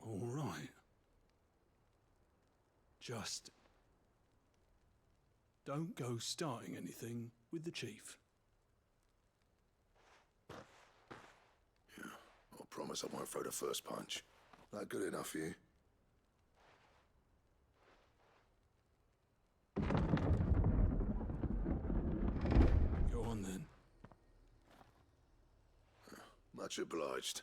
All right. Just don't go starting anything with the chief. Yeah, I promise I won't throw the first punch. That good enough for you? Go on then. Much obliged.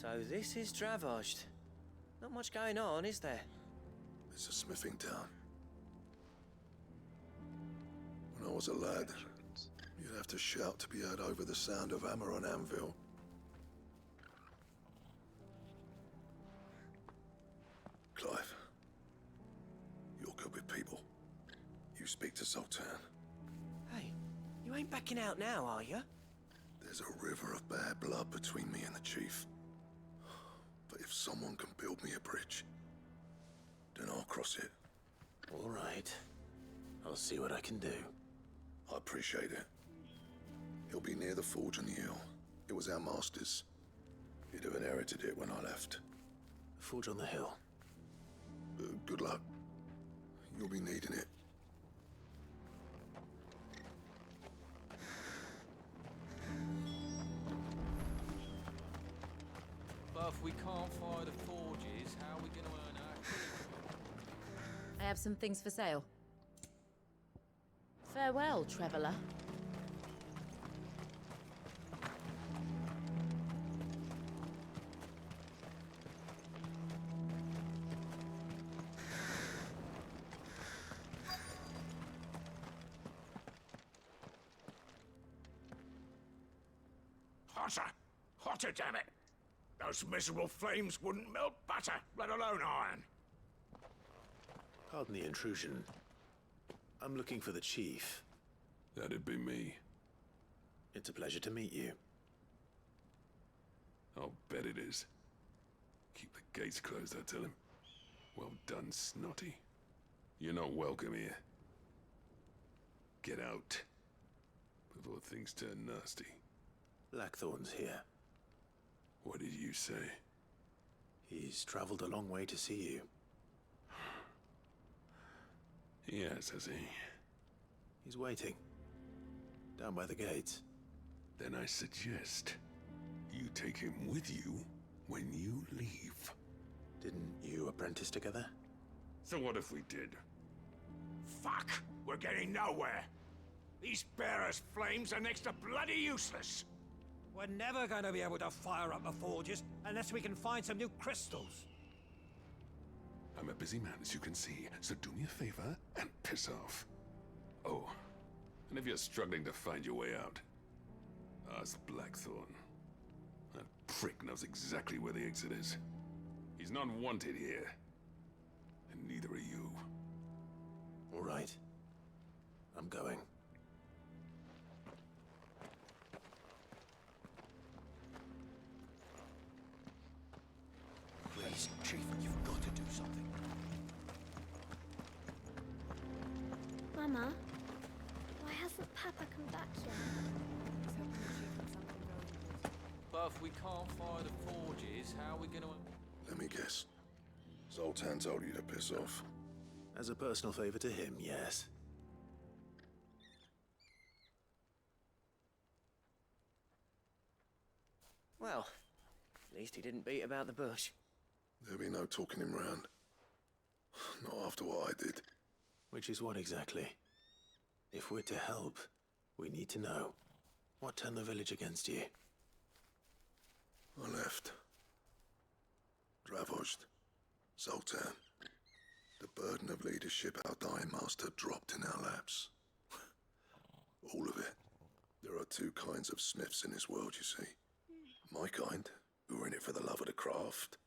So this is Dravaged. Not much going on, is there? It's a smithing town. When I was a lad, you'd have to shout to be heard over the sound of hammer on anvil. Clive, you're good with people. You speak to Zoltan. Hey, you ain't backing out now, are you? There's a river of bad blood between me and the chief. But if someone can build me a bridge, then I'll cross it. All right. I'll see what I can do. I appreciate it. He'll be near the forge on the hill. It was our master's. He'd have inherited it when I left. The forge on the hill. Good luck. You'll be needing it. But if we can't fire the forges, how are we going to earn our... I have some things for sale. Farewell, traveller. Hotter! Hotter, damn it! Those miserable flames wouldn't melt butter, let alone iron. Pardon the intrusion. I'm looking for the chief. That'd be me. It's a pleasure to meet you. I'll bet it is. Keep the gates closed, I tell him. Well done, Snotty. You're not welcome here. Get out. Before things turn nasty. Blackthorn's here. What did you say? He's traveled a long way to see you. Yes, has he? He's waiting. Down by the gates. Then I suggest you take him with you when you leave. Didn't you apprentice together? So what if we did? Fuck! We're getting nowhere! These bearers' flames are next to bloody useless! We're never going to be able to fire up the forges unless we can find some new crystals. I'm a busy man, as you can see, so do me a favor and piss off. Oh, and if you're struggling to find your way out, ask Blackthorn. That prick knows exactly where the exit is. He's not wanted here, and neither are you. All right. I'm going. Please, Chief, you've got to do something. Mama, why hasn't Papa come back yet? But if we can't fire the forges, how are we going to... Let me guess. Zoltan told you to piss off. As a personal favor to him, yes. Well, at least he didn't beat about the bush. There'll be no talking him round. Not after what I did. Which is what exactly? If we're to help, we need to know. What turned the village against you? I left. Dravozd. Zoltan. The burden of leadership our dying master dropped in our laps. All of it. There are two kinds of smiths in this world, you see. My kind, who are in it for the love of the craft,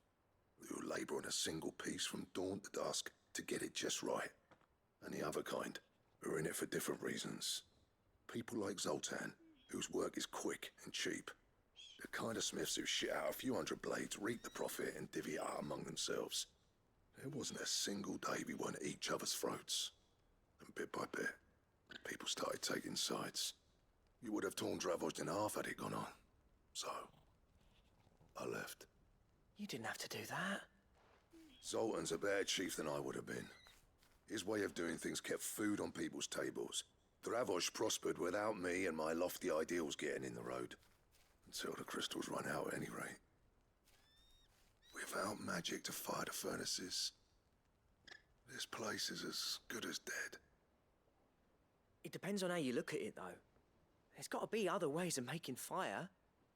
who labour on a single piece from dawn to dusk to get it just right. And the other kind, who are in it for different reasons. People like Zoltan, whose work is quick and cheap. The kind of smiths who shit out a few hundred blades, reap the profit, and divvy it out among themselves. There wasn't a single day we weren't at each other's throats. And bit by bit, people started taking sides. You would have torn Dravozd in half had it gone on. So, I left. You didn't have to do that. Zoltan's a better chief than I would have been. His way of doing things kept food on people's tables. Dravozd prospered without me and my lofty ideals getting in the road. Until the crystals run out at any rate. Without magic to fire the furnaces, this place is as good as dead. It depends on how you look at it, though. There's got to be other ways of making fire.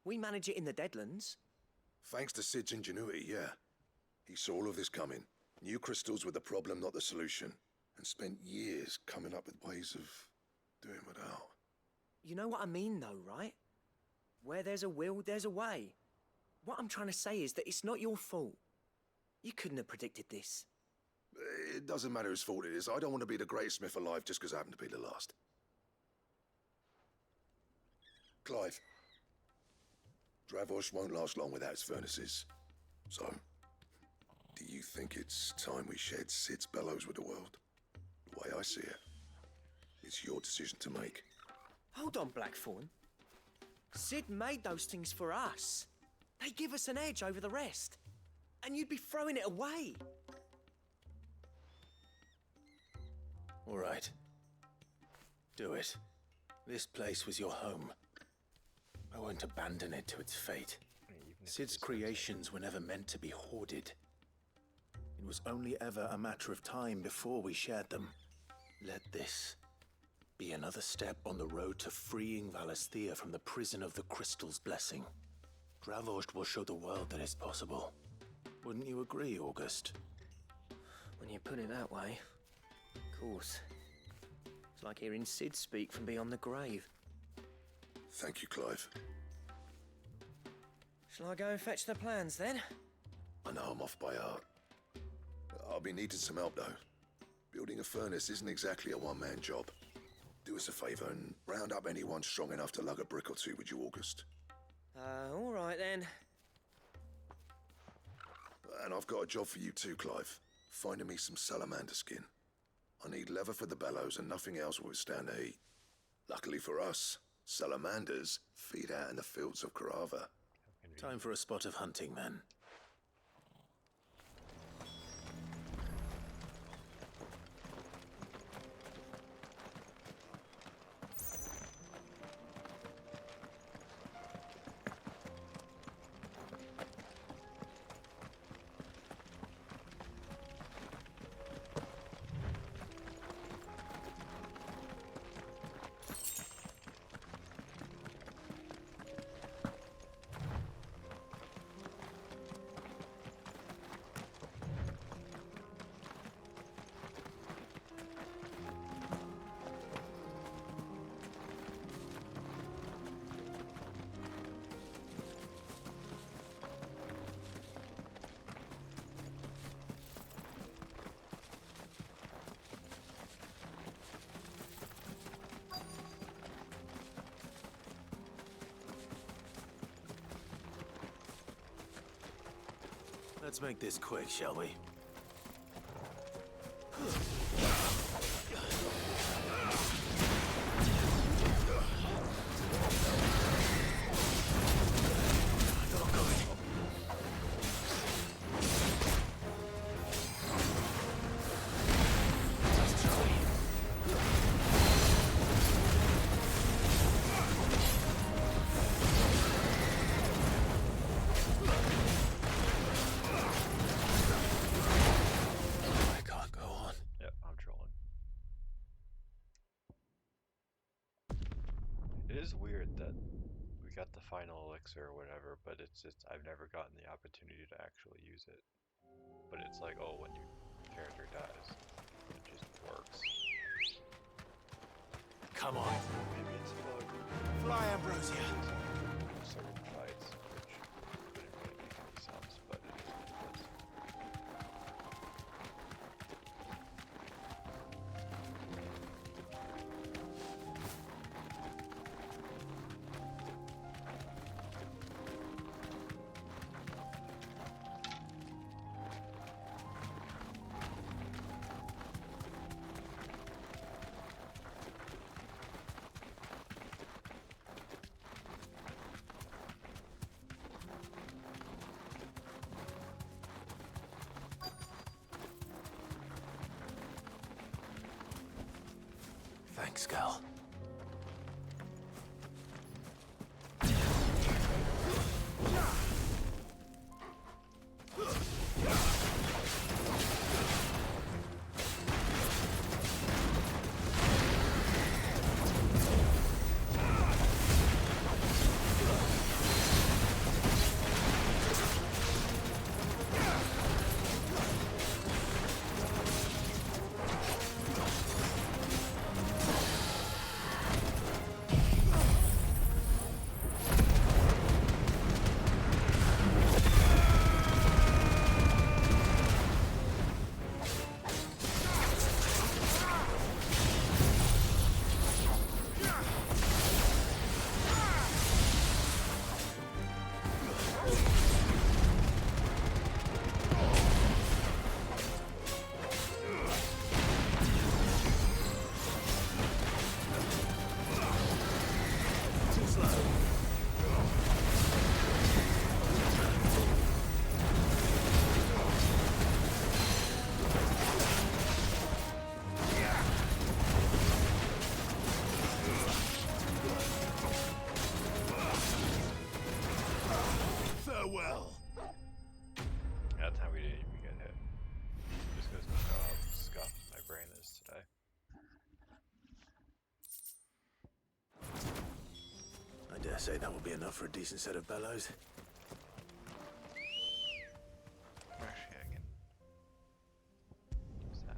We manage it in the Deadlands. Thanks to Sid's ingenuity, yeah. He saw all of this coming. Knew crystals were the problem, not the solution. And spent years coming up with ways of doing without. You know what I mean, though, right? Where there's a will, there's a way. What I'm trying to say is that it's not your fault. You couldn't have predicted this. It doesn't matter whose fault it is. I don't want to be the greatest smith alive just because I happen to be the last. Clive. Dravozd won't last long without his furnaces. So, do you think it's time we shared Sid's bellows with the world? The way I see it, it's your decision to make. Hold on, Blackthorn. Sid made those things for us. They give us an edge over the rest. And you'd be throwing it away. All right. Do it. This place was your home. I won't abandon it to its fate. Sid's creations were never meant to be hoarded. It was only ever a matter of time before we shared them. Let this be another step on the road to freeing Valisthea from the prison of the Crystal's blessing. Dravozd will show the world that it's possible. Wouldn't you agree, August? When you put it that way, of course. It's like hearing Sid speak from beyond the grave. Thank you, Clive. Shall I go and fetch the plans, then? I know I'm off by heart. I'll be needing some help, though. Building a furnace isn't exactly a one-man job. Do us a favour and round up anyone strong enough to lug a brick or two, would you, August? All right, then. And I've got a job for you too, Clive. Finding me some salamander skin. I need leather for the bellows and nothing else will withstand the heat. Luckily for us, salamanders feed out in the fields of Karava. Time for a spot of hunting, then. Let's make this quick, shall we? It is weird that we got the final elixir or whatever, but it's I've never gotten the opportunity to actually use it. But it's like, oh, when your character dies, it just works. Come on. Maybe it's a bug. Fly, Ambrosia. Certain fights, which wouldn't really make any sense, but it is what it is. Thanks, girl. Farewell. That time we didn't even get hit. Just goes to show how scuffed my brain is today. I dare say that will be enough for a decent set of bellows. Actually, I can use that.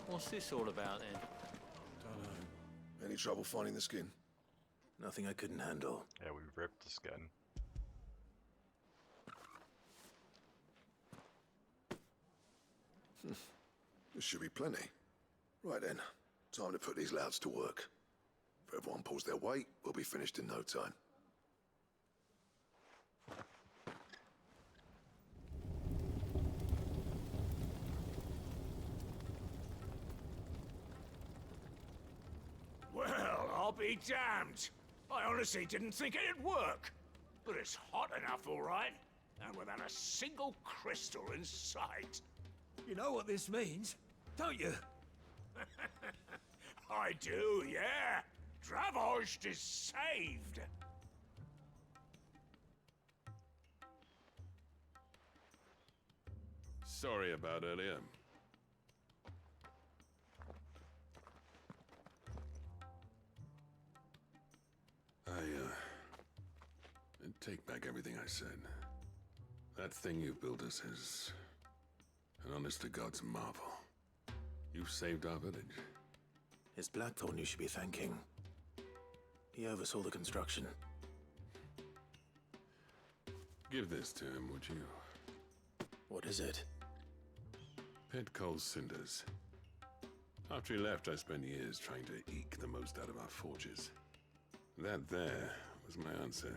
What's this all about then? Don't know. Any trouble finding the skin? Nothing I couldn't handle. Yeah, we ripped the skin. There should be plenty. Right then, time to put these louds to work. If everyone pulls their weight, we'll be finished in no time. Well, I'll be damned. I honestly didn't think it'd work. But it's hot enough, all right. And without a single crystal in sight. You know what this means, don't you? I do, yeah. Dravost is saved. Sorry about earlier. Take back everything I said. That thing you built us is an honest-to-God's marvel. You've saved our village. It's Blackthorn you should be thanking. He oversaw the construction. Give this to him, would you? What is it? Pit Coal's cinders. After he left, I spent years trying to eke the most out of our forges. That there was my answer.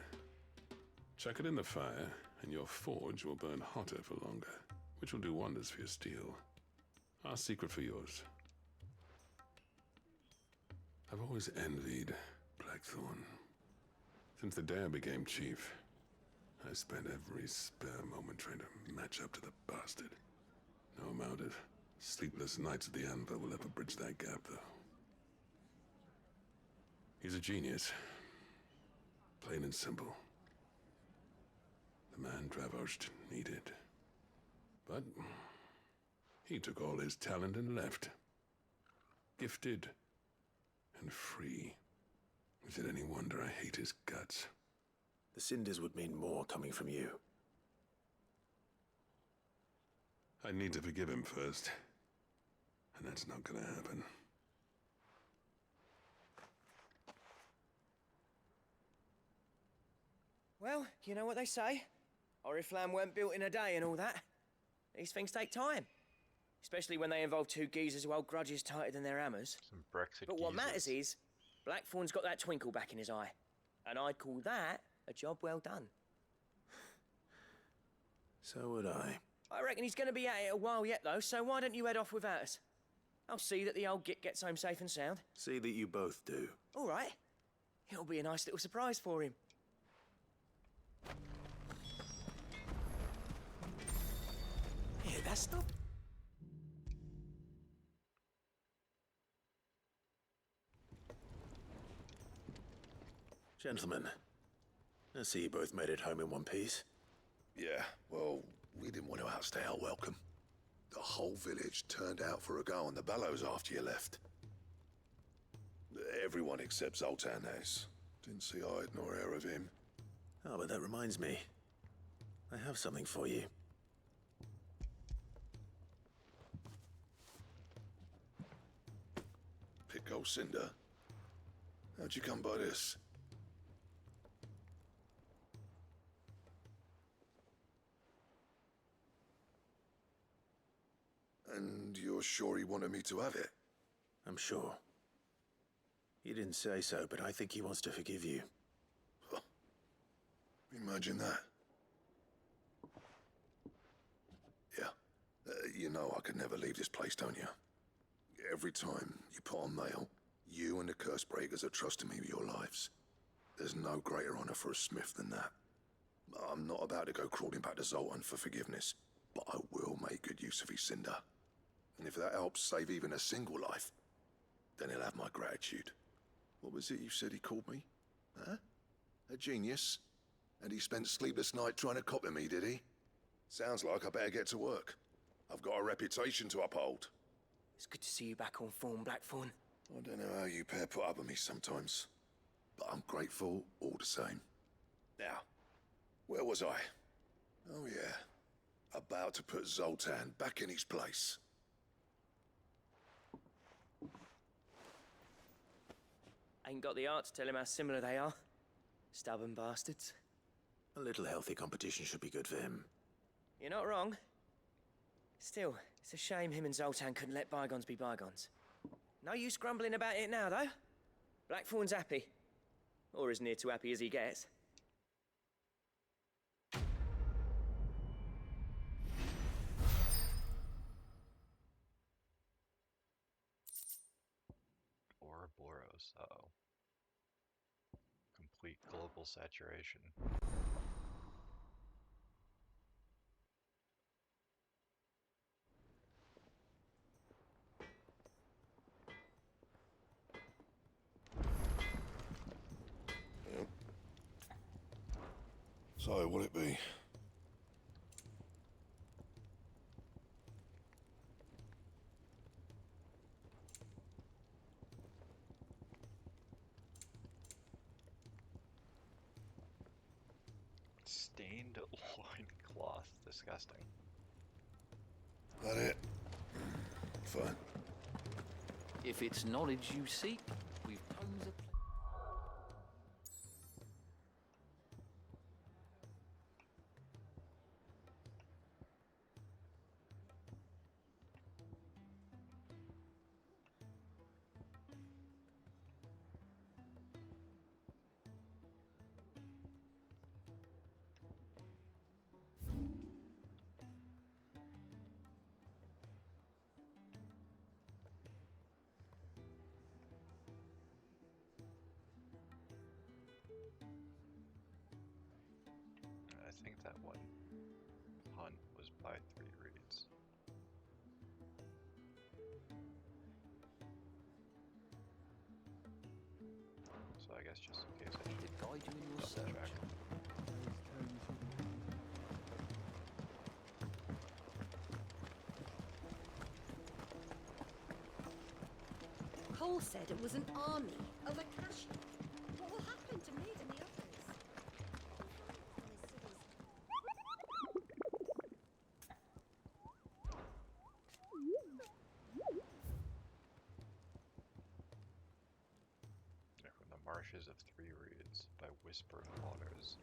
Chuck it in the fire, and your forge will burn hotter for longer, which will do wonders for your steel. Our secret for yours. I've always envied Blackthorn. Since the day I became chief, I spent every spare moment trying to match up to the bastard. No amount of sleepless nights at the Anvil will ever bridge that gap, though. He's a genius. Plain and simple. The man Dravost needed. But he took all his talent and left. Gifted and free. Is it any wonder I hate his guts? The cinders would mean more coming from you. I need to forgive him first. And that's not gonna happen. Well, you know what they say. Oriflamme weren't built in a day and all that. These things take time. Especially when they involve two geezers who hold grudges tighter than their hammers. Some Brexit But what geezers. matters is, Blackthorn's got that twinkle back in his eye. And I'd call that a job well done. So would I. I reckon he's going to be at it a while yet, though, so why don't you head off without us? I'll see that the old git gets home safe and sound. See that you both do. All right. It'll be a nice little surprise for him. Hear that stuff? Gentlemen, I see you both made it home in one piece. Yeah, well, we didn't want to outstay our welcome. The whole village turned out for a go on the bellows after you left. Everyone except Zoltan has. Didn't see hide nor hair of him. Oh, but that reminds me. I have something for you. Pick old Cinder. How'd you come by this? And you're sure he wanted me to have it? I'm sure. He didn't say so, but I think he wants to forgive you. Huh. Imagine that. Yeah. You know I could never leave this place, don't you? Every time you put on mail, you and the Cursebreakers are trusting me with your lives. There's no greater honor for a smith than that. I'm not about to go crawling back to Zoltan for forgiveness, but I will make good use of his cinder. And if that helps save even a single life, then he'll have my gratitude. What was it you said he called me? Huh? A genius? And he spent sleepless nights trying to copy me, did he? Sounds like I better get to work. I've got a reputation to uphold. It's good to see you back on form, Blackthorn. I don't know how you pair put up with me sometimes, but I'm grateful all the same. Now, where was I? Oh yeah, about to put Zoltan back in his place. Ain't got the art to tell him how similar they are. Stubborn bastards. A little healthy competition should be good for him. You're not wrong. Still, it's a shame him and Zoltan couldn't let bygones be bygones. No use grumbling about it now, though. Blackthorn's happy. Or as near to happy as he gets. Ouroboros, uh-oh. Complete global saturation. Yep. So, what'll it be? Stained loincloth. Disgusting. That it? Fine. If it's knowledge you seek, we've tons of I think that one hunt was by 3 reads. So I guess just in case I should guide you in your double search. check. Cole said it was an army of Akashi. What will happen to Mid and the others? From the Marshes of Three Reeds by Whispering Waters.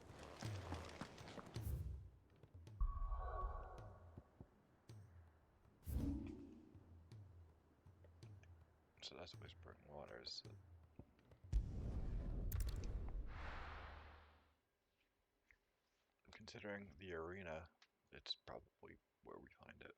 So that's Whispering Waters. Considering the arena, it's probably where we find it.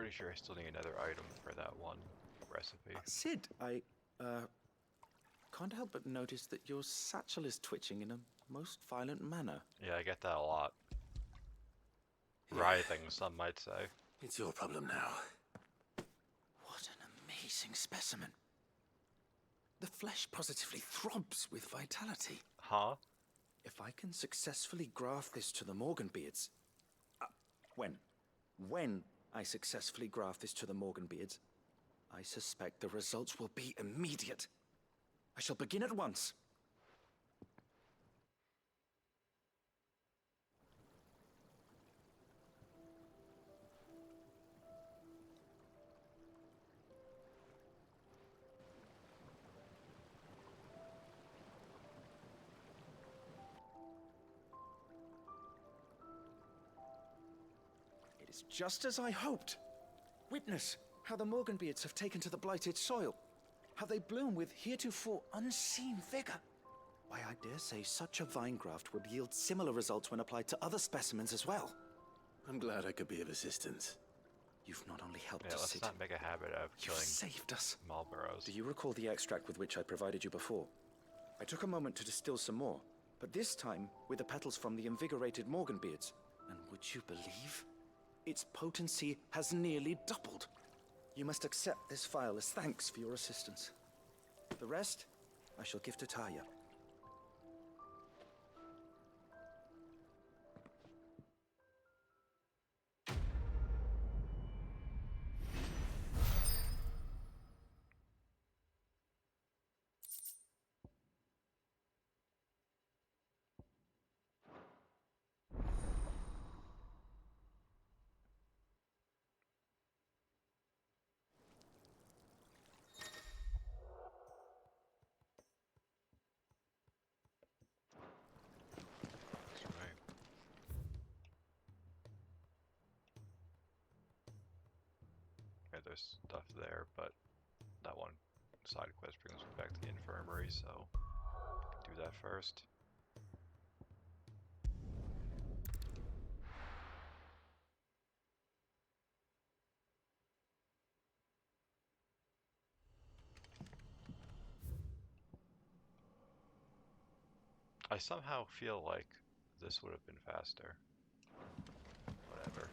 pretty sure I still need another item for that one recipe. Sid, I can't help but notice that your satchel is twitching in a most violent manner. Yeah, I get that a lot. Writhing, some might say. It's your problem now. What an amazing specimen. The flesh positively throbs with vitality. Huh? If I can successfully graft this to the Morganbeards... When I successfully graft this to the Morganbeards, I suspect the results will be immediate. I shall begin at once. It is just as I hoped. Witness how the Morganbeards have taken to the blighted soil. How they bloom with heretofore unseen vigor. Why, I dare say such a vine graft would yield similar results when applied to other specimens as well. I'm glad I could be of assistance. You've not only helped Yeah, us, let's Sid, not make a habit of killing saved us. Marlboros. Do you recall the extract with which I provided you before? I took a moment to distill some more, but this time with the petals from the invigorated Morganbeards. And would you believe? Its potency has nearly doubled. You must accept this vial as thanks for your assistance. The rest, I shall give to Taya. Yeah, there's stuff there, but that one side quest brings me back to the infirmary, so do that first. I somehow feel like this would have been faster. Whatever.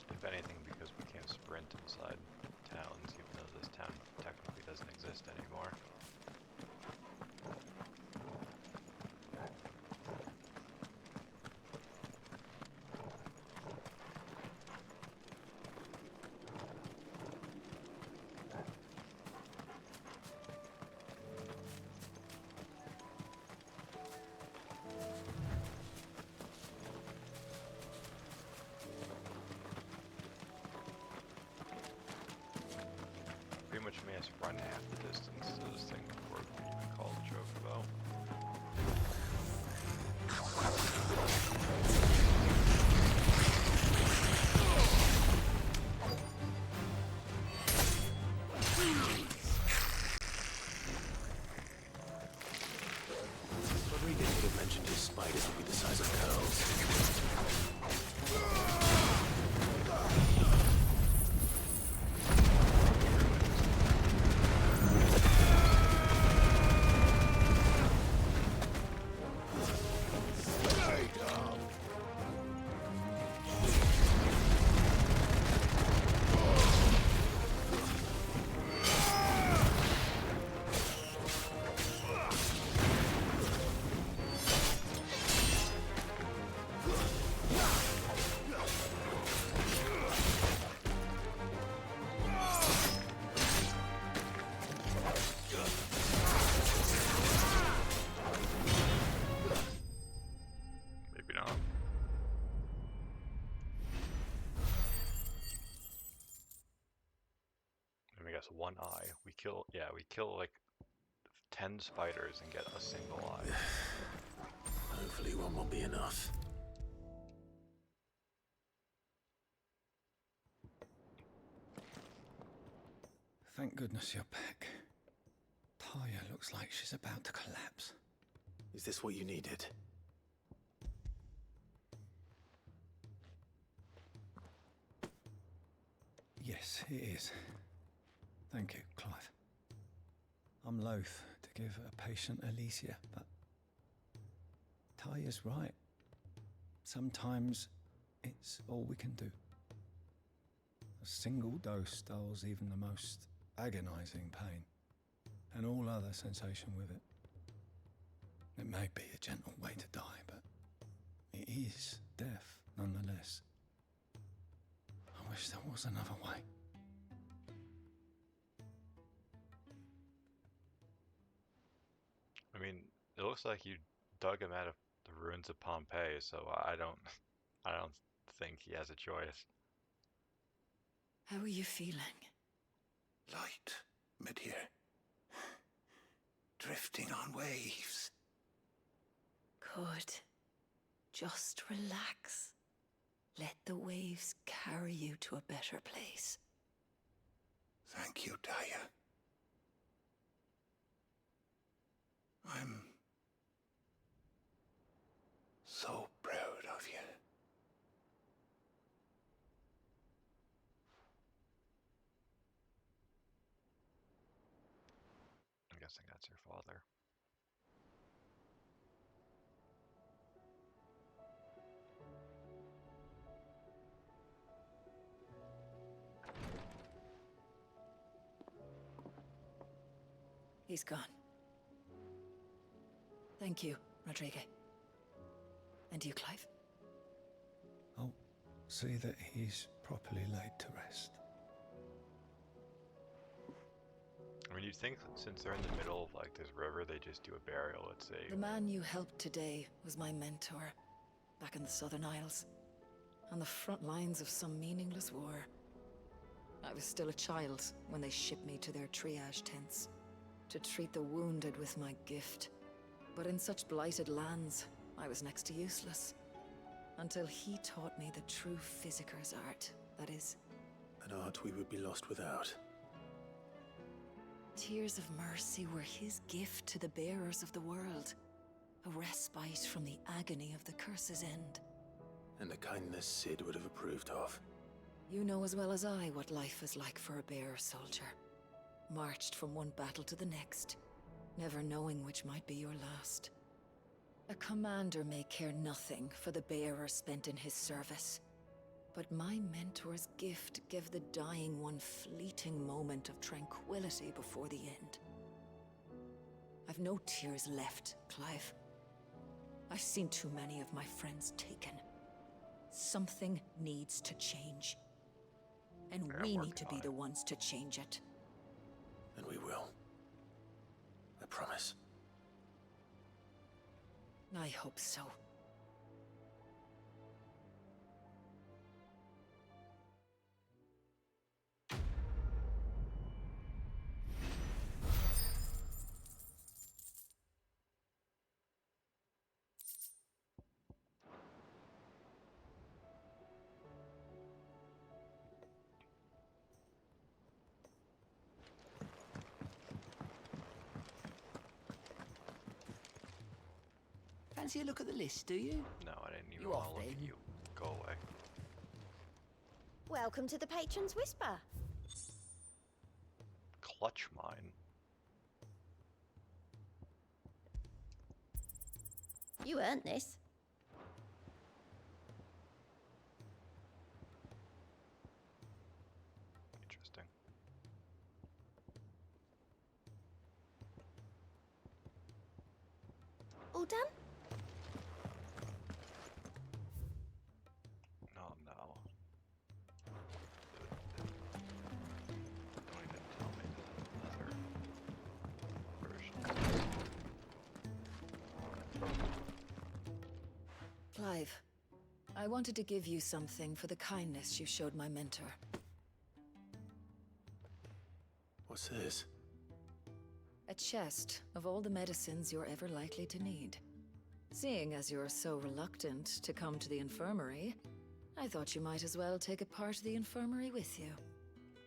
If anything, because we can't sprint inside towns, even though this town technically doesn't exist anymore. Pretty much made us run half the distance to this thing before we could even call the Chocobo. Rodriguez would have mentioned his spiders would be the size of curls. Maybe not. Let me guess, one eye. We kill like 10 spiders and get a single eye. Hopefully one won't be enough. Thank goodness you're back. Taya looks like she's about to collapse. Is this what you needed? Yes, it is. Thank you, Clive. I'm loath to give a patient Alicia, but Taya's right. Sometimes it's all we can do. A single dose dulls even the most agonizing pain, and all other sensation with it. It may be a gentle way to die, but it is death nonetheless. I wish there was another way. I mean, it looks like you dug him out of the ruins of Pompeii, so I don't think he has a choice. How are you feeling? Light, mid-here. Drifting on waves. Good. Just relax. Let the waves carry you to a better place. Thank you, Taya. I'm so proud of you. I'm guessing that's your father. He's gone. Thank you, Rodrigo. And you, Clive? I'll see that he's properly laid to rest. I mean, you'd think since they're in the middle of like this river, they just do a burial, let's say. The man you helped today was my mentor, back in the Southern Isles, on the front lines of some meaningless war. I was still a child when they shipped me to their triage tents, to treat the wounded with my gift. But in such blighted lands, I was next to useless. Until he taught me the true physicker's art, that is. An art we would be lost without. Tears of mercy were his gift to the bearers of the world. A respite from the agony of the curse's end. And a kindness Sid would have approved of. You know as well as I what life is like for a bearer soldier. Marched from one battle to the next, never knowing which might be your last. A commander may care nothing for the bearer spent in his service. But my mentor's gift gave the dying one fleeting moment of tranquility before the end. I've no tears left, Clive. I've seen too many of my friends taken. Something needs to change. And we need to be the ones to change it. And we will. I promise. I hope so. Fancy a look at the list, do you? No, I didn't even You want off to look at then? you. Go away. Welcome to the Patron's Whisper. Clutch mine. You earned this. Interesting. All done? No, no. Don't even tell me another version. Clive, I wanted to give you something for the kindness you showed my mentor. What's this? A chest of all the medicines you're ever likely to need. Seeing as you're so reluctant to come to the infirmary, I thought you might as well take a part of the infirmary with you.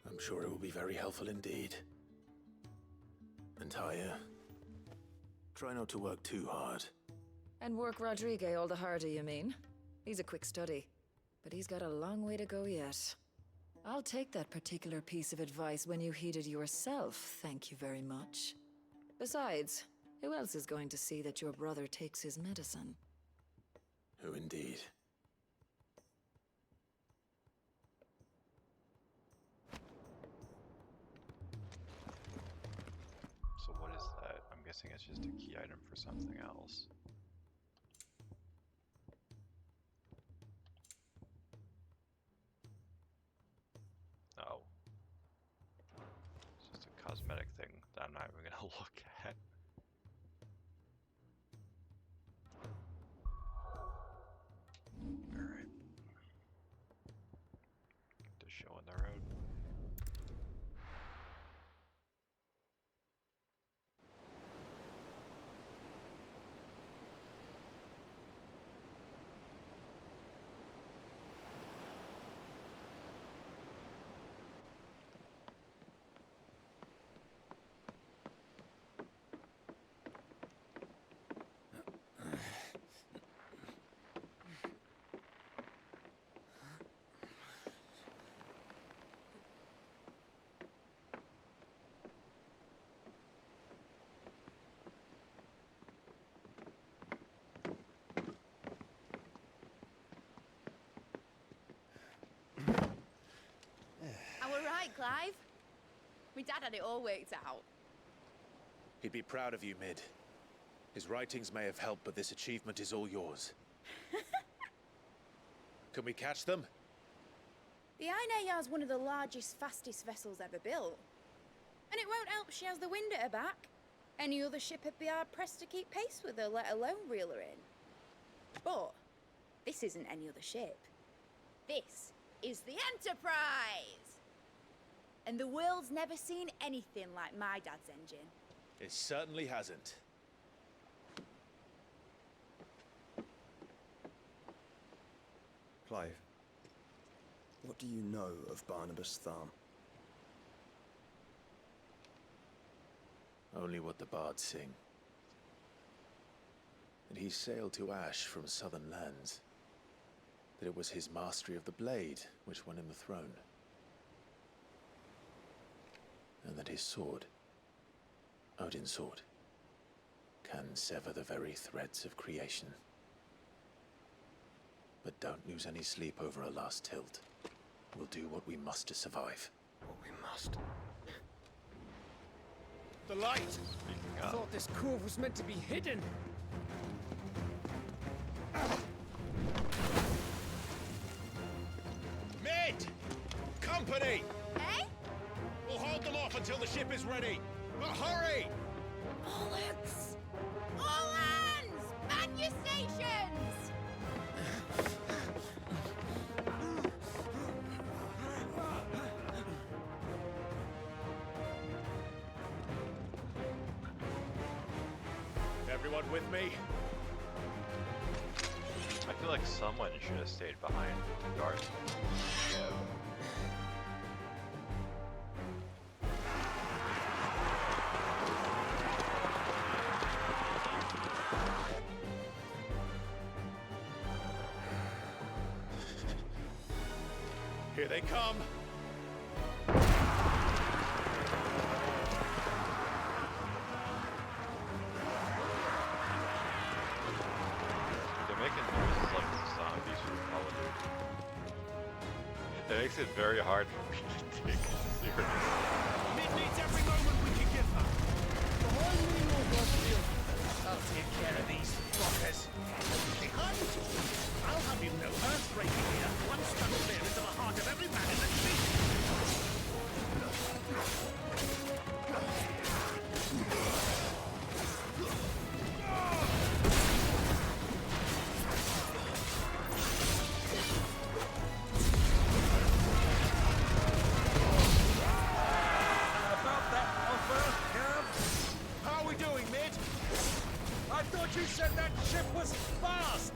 A I'm sure it will be very helpful indeed. And Taya, try not to work too hard. And work Rodrigue all the harder, you mean? He's a quick study, but he's got a long way to go yet. I'll take that particular piece of advice when you heed it yourself, thank you very much. Besides, who else is going to see that your brother takes his medicine? Who indeed? So what is that? I'm guessing it's just a key item for something else. Oh. It's just a cosmetic thing that I'm not even gonna look at. Alright. Just showing the road. I were right, Clive. My dad had it all worked out. He'd be proud of you, Mid. His writings may have helped, but this achievement is all yours. Can we catch them? The Einherjar is one of the largest, fastest vessels ever built. And it won't help she has the wind at her back. Any other ship would be hard-pressed to keep pace with her, let alone reel her in. But this isn't any other ship. This is the Enterprise! And the world's never seen anything like my dad's engine. It certainly hasn't. Clive, what do you know of Barnabas Thumb? Only what the bards sing. That he sailed to Ash from southern lands. That it was his mastery of the blade which won him the throne. And that his sword, Odin's sword, can sever the very threads of creation. But don't lose any sleep over a last tilt. We'll do what we must to survive. What we must. The light! I thought this cove was meant to be hidden. Mid! Company! Eh? We'll hold them off until the ship is ready. But hurry! Bollocks! All hands! Man your stations! Everyone with me? I feel like someone should have stayed behind to guard the ship. Here they come! They're making noises like the zombies from Call of Duty. It makes it very hard for me to take it seriously. Mid needs every moment we can give her. Behind me, Lord Rodfield. I'll take care of these fuckers. Behind you. I'll have you know earth-breaking here. One stun clear into the heart of every man in the fleet. About that offer, Cav? How are we doing, Mid? I thought you said that ship was fast!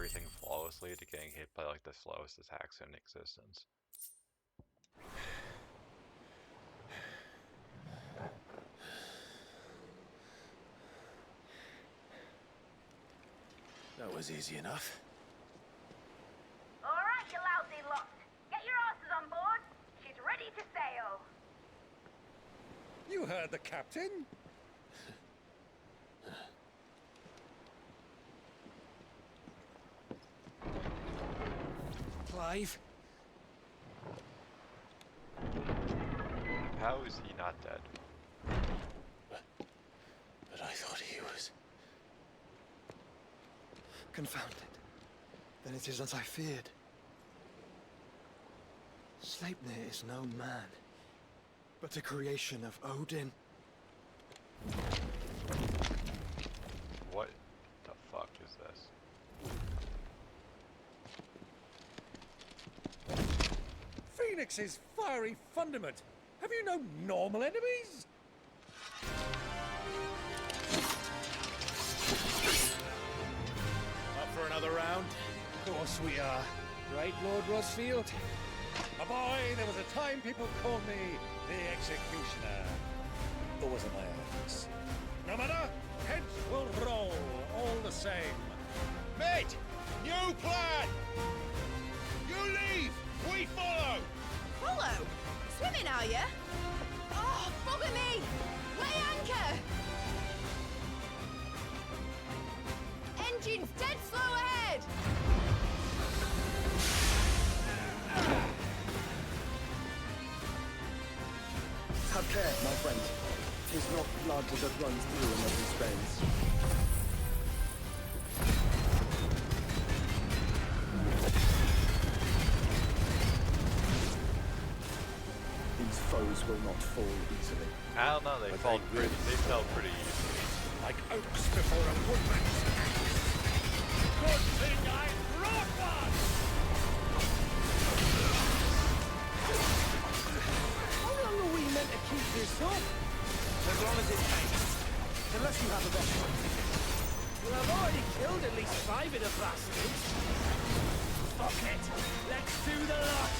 everything flawlessly to getting hit by like the slowest attacks in existence. That was easy enough. All right, you lousy lot. Get your asses on board. She's ready to sail. You heard the captain? Clive? How is he not dead? But I thought he was... Confounded. Then it is as I feared. Sleipnir is no man, but a creation of Odin. What the fuck is this? Phoenix's fiery fundament. Have you no normal enemies? Up for another round? Of course we are. Right, Lord Rosfield? A boy, there was a time people called me the Executioner. Or was it my efforts? No matter, heads will roll all the same. Mate, new plan! You leave, we follow! Follow? Swimming, are you? Oh, bugger me! Weigh anchor! Engine's dead slow ahead! Have care, my friend. 'Tis not blood that runs through another's veins. These foes will not fall easily. I don't know, they fell pretty easily. Like oaks before a woodman's axe. Good thing I brought one! How long are we meant to keep this up? As long as it takes. Unless you have a better one. Well, I've already killed at least 5 of the bastards. Fuck it. Let's do the lot.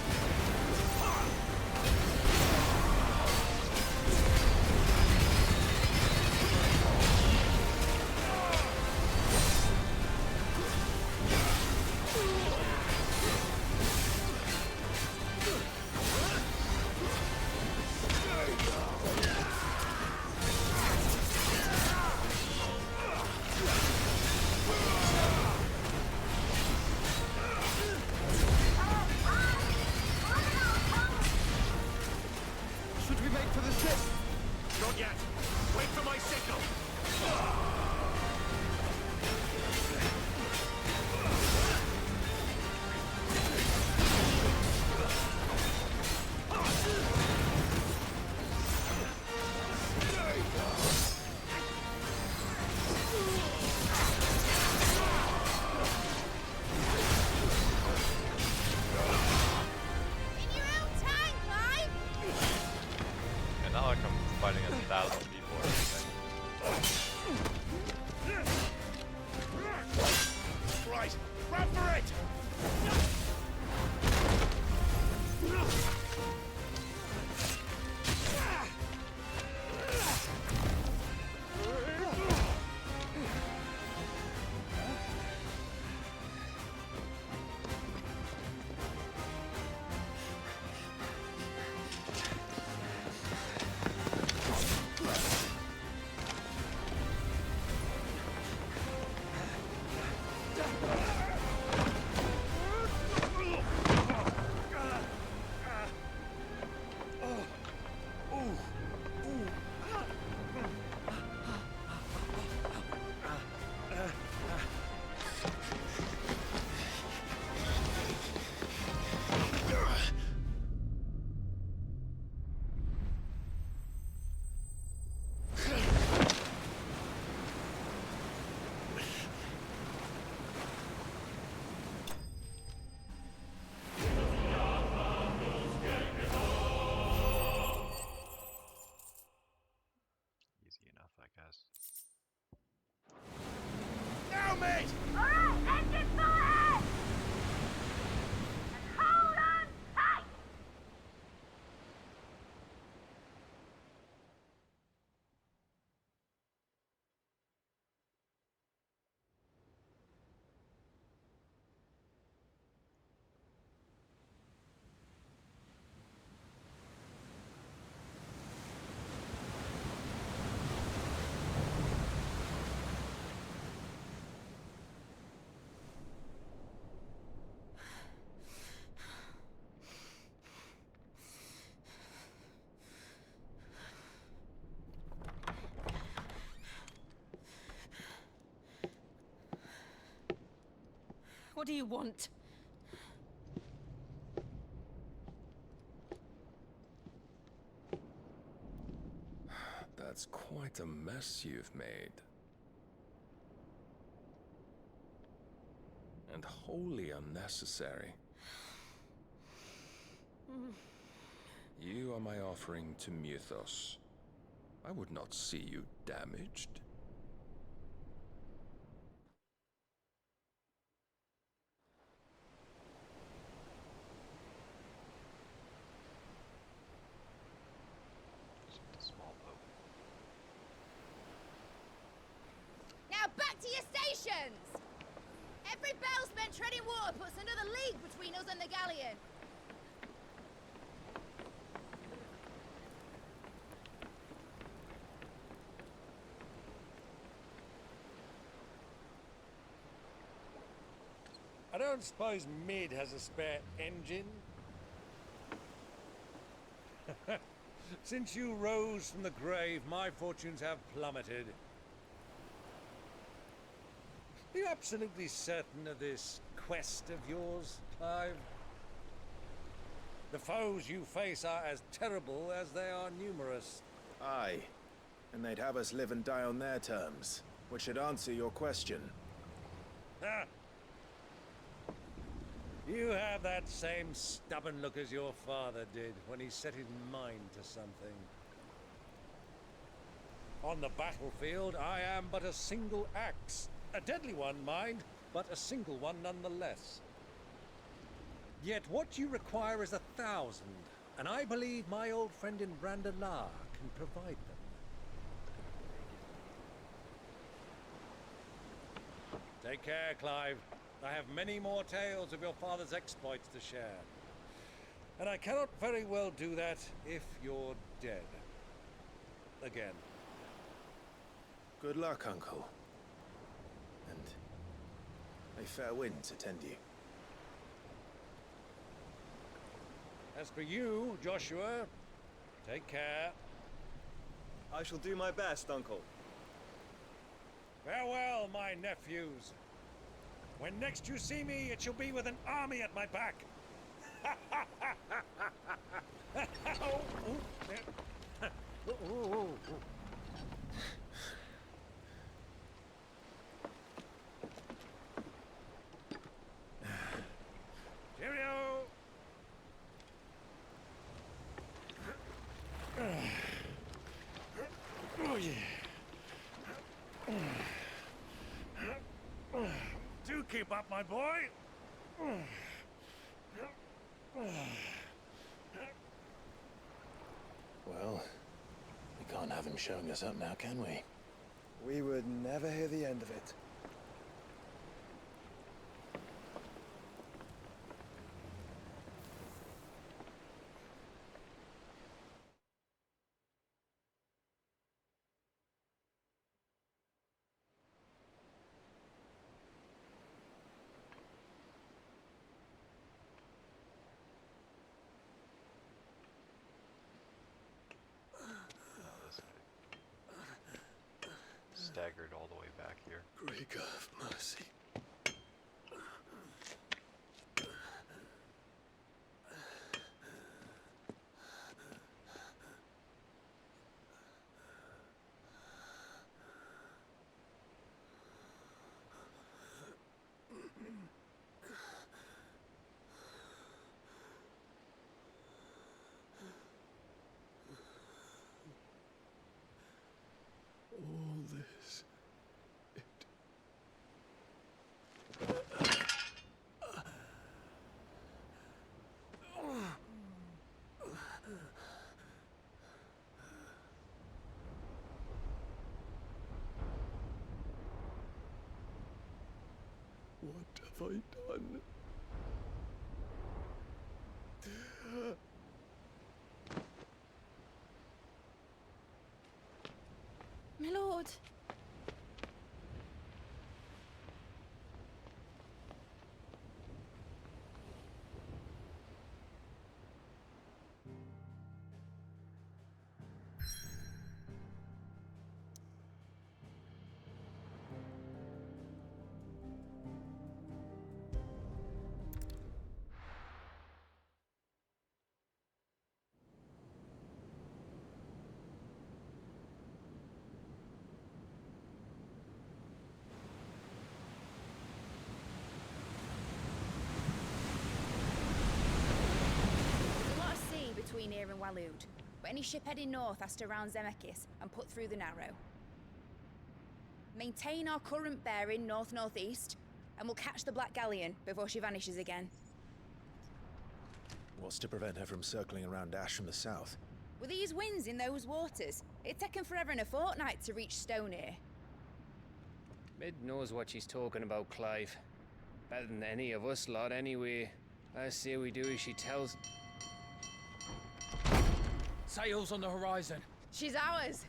What do you want? That's quite a mess you've made. And wholly unnecessary. You are my offering to Mythos. I would not see you damaged. Now back to your stations! Every bell spent treading water puts another league between us and the galleon. I don't suppose Mid has a spare engine? Since you rose from the grave, my fortunes have plummeted. Are you absolutely certain of this quest of yours, Clive? The foes you face are as terrible as they are numerous. Aye. And they'd have us live and die on their terms, which should answer your question. Ah. You have that same stubborn look as your father did when he set his mind to something. On the battlefield, I am but a single axe. A deadly one, mind, but a single one nonetheless. Yet what you require is 1,000, and I believe my old friend in Brandalar can provide them. Take care, Clive. I have many more tales of your father's exploits to share. And I cannot very well do that if you're dead. Again. Good luck, Uncle. And may fair winds attend you. As for you, Joshua, take care. I shall do my best, Uncle. Farewell, my nephews. When next you see me, it shall be with an army at my back. Cheerio! Oh, yeah. Do keep up, my boy. Well, we can't have him showing us up now, can we? We would never hear the end of it. Staggered all the way back here. Greek of mercy. All this. What have I done? My lord. Pioneer and Waloed. But any ship heading north has to round Zemeckis and put through the Narrow. Maintain our current bearing north-northeast, and we'll catch the Black Galleon before she vanishes again. What's to prevent her from circling around Ash from the south? With these winds in those waters, it's taken forever and a fortnight to reach Stonehere. Mid knows what she's talking about, Clive. Better than any of us lot, anyway. I say we do as she tells. Sails on the horizon. She's ours.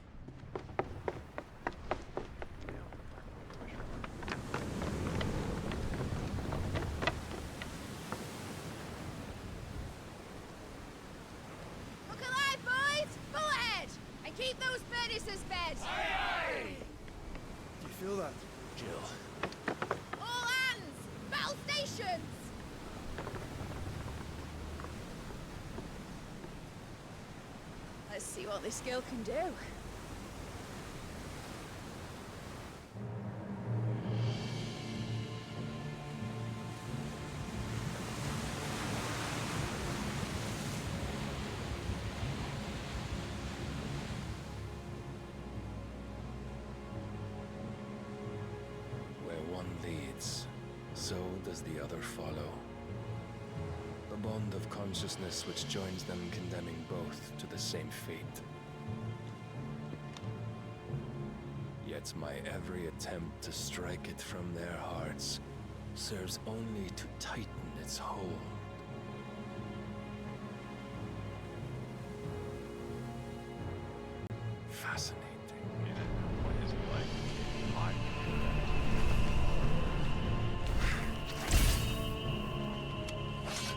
Look alive, boys! Full ahead! And keep those furnaces fed! Aye, aye! Do you feel that? Jill. All hands! Battle stations! Let's see what this girl can do. Where one leads, so does the other follow. The bond of consciousness which joins them condemning both to the same fate. Yet my every attempt to strike it from their hearts serves only to tighten its hold. Fascinating. What is it like?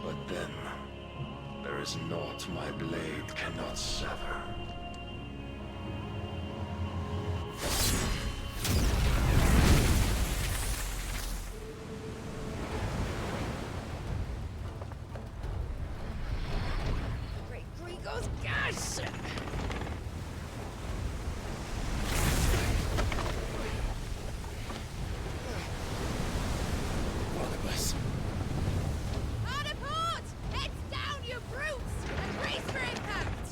But then, there is naught my blade cannot sever. Great Grigos, gosh! Barnabas. Hard a port! Heads down, you brutes! And brace for impact!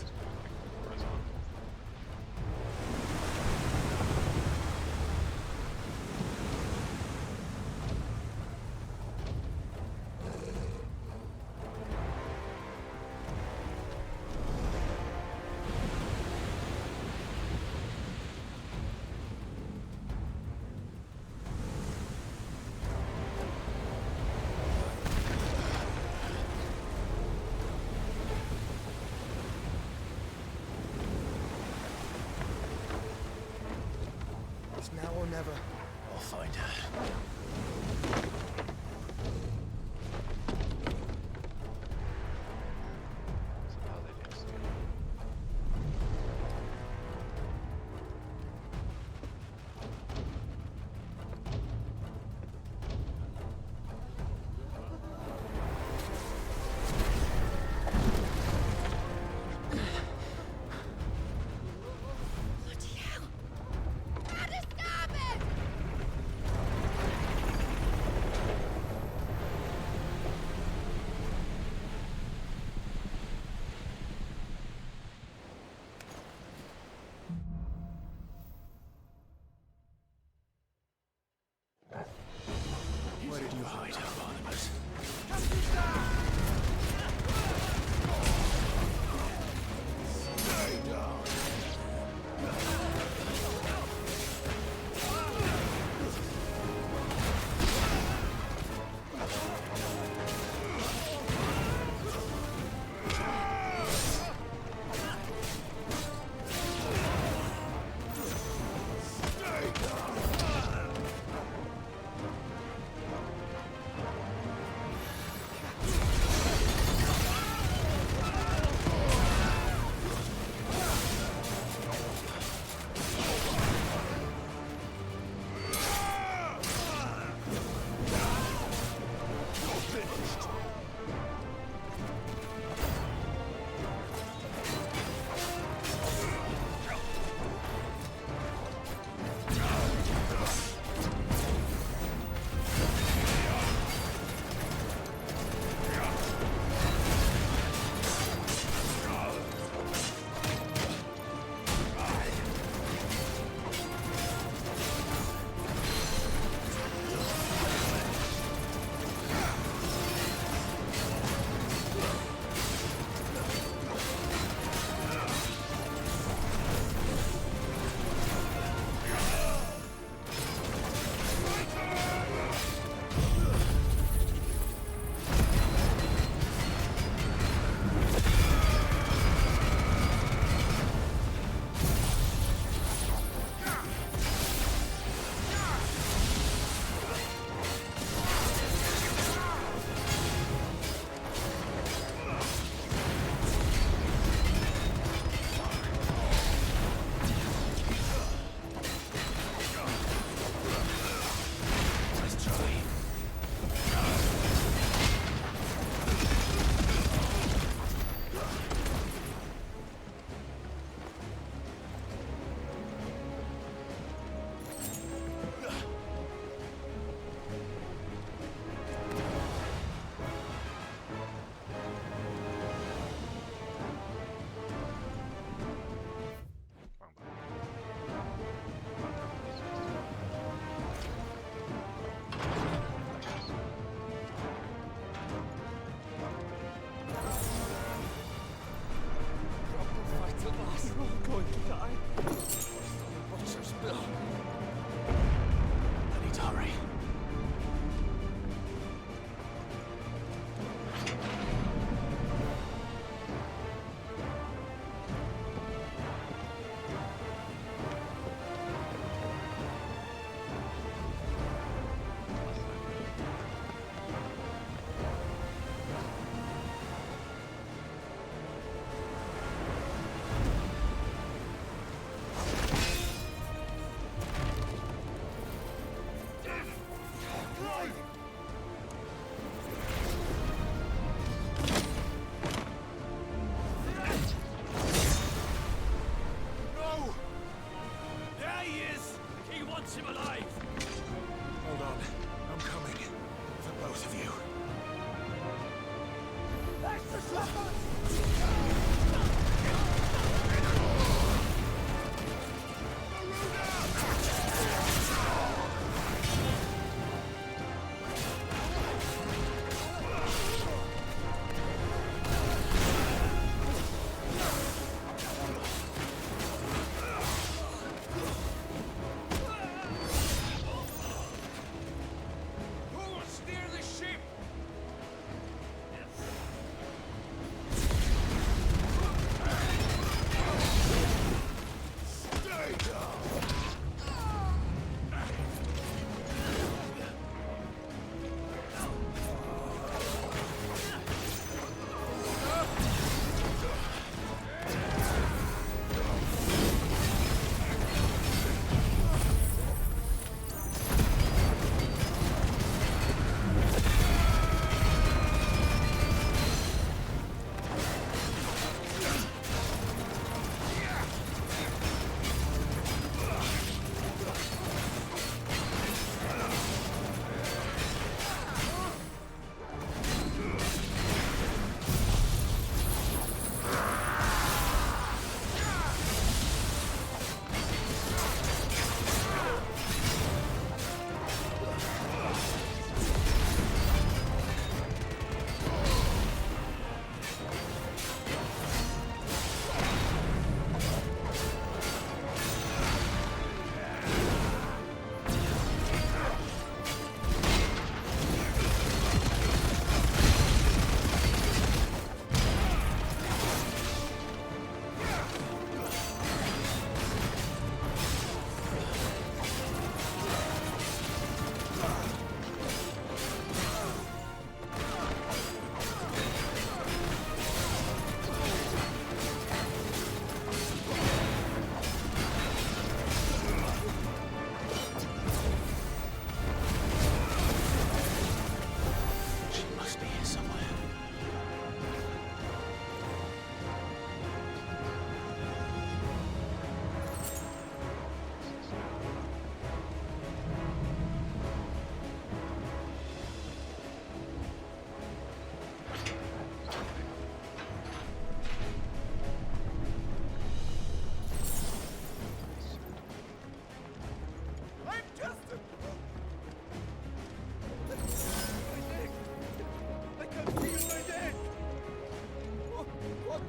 It's now or never. I'll find her. Bloody hell! At a starboard!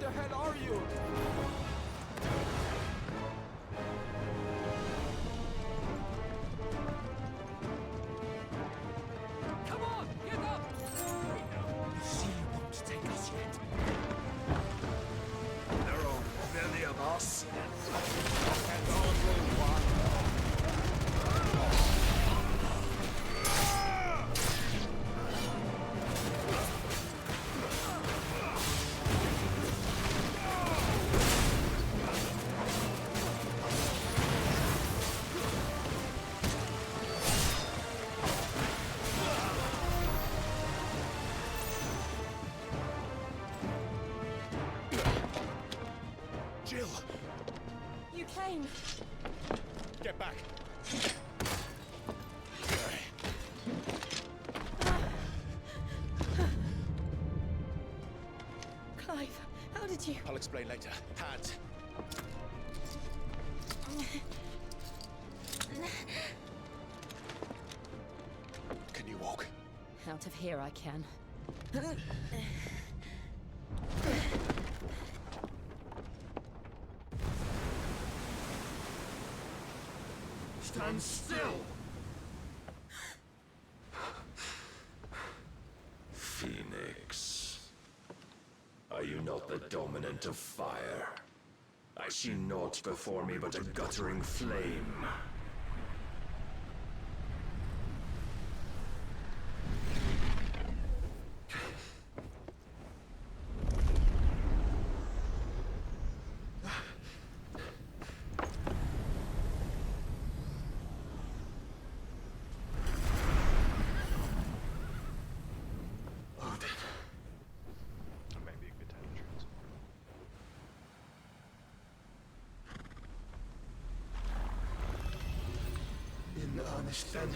the hell are you? Come on, get up! She won't take us yet. There are many of us, and only one. Jill! You came. Get back! Clive, how did you... I'll explain later. Hands! Can you walk? Out of here I can. Stand still! Phoenix. Are you not the dominant of fire? I see naught before me but a guttering flame. In earnest, then.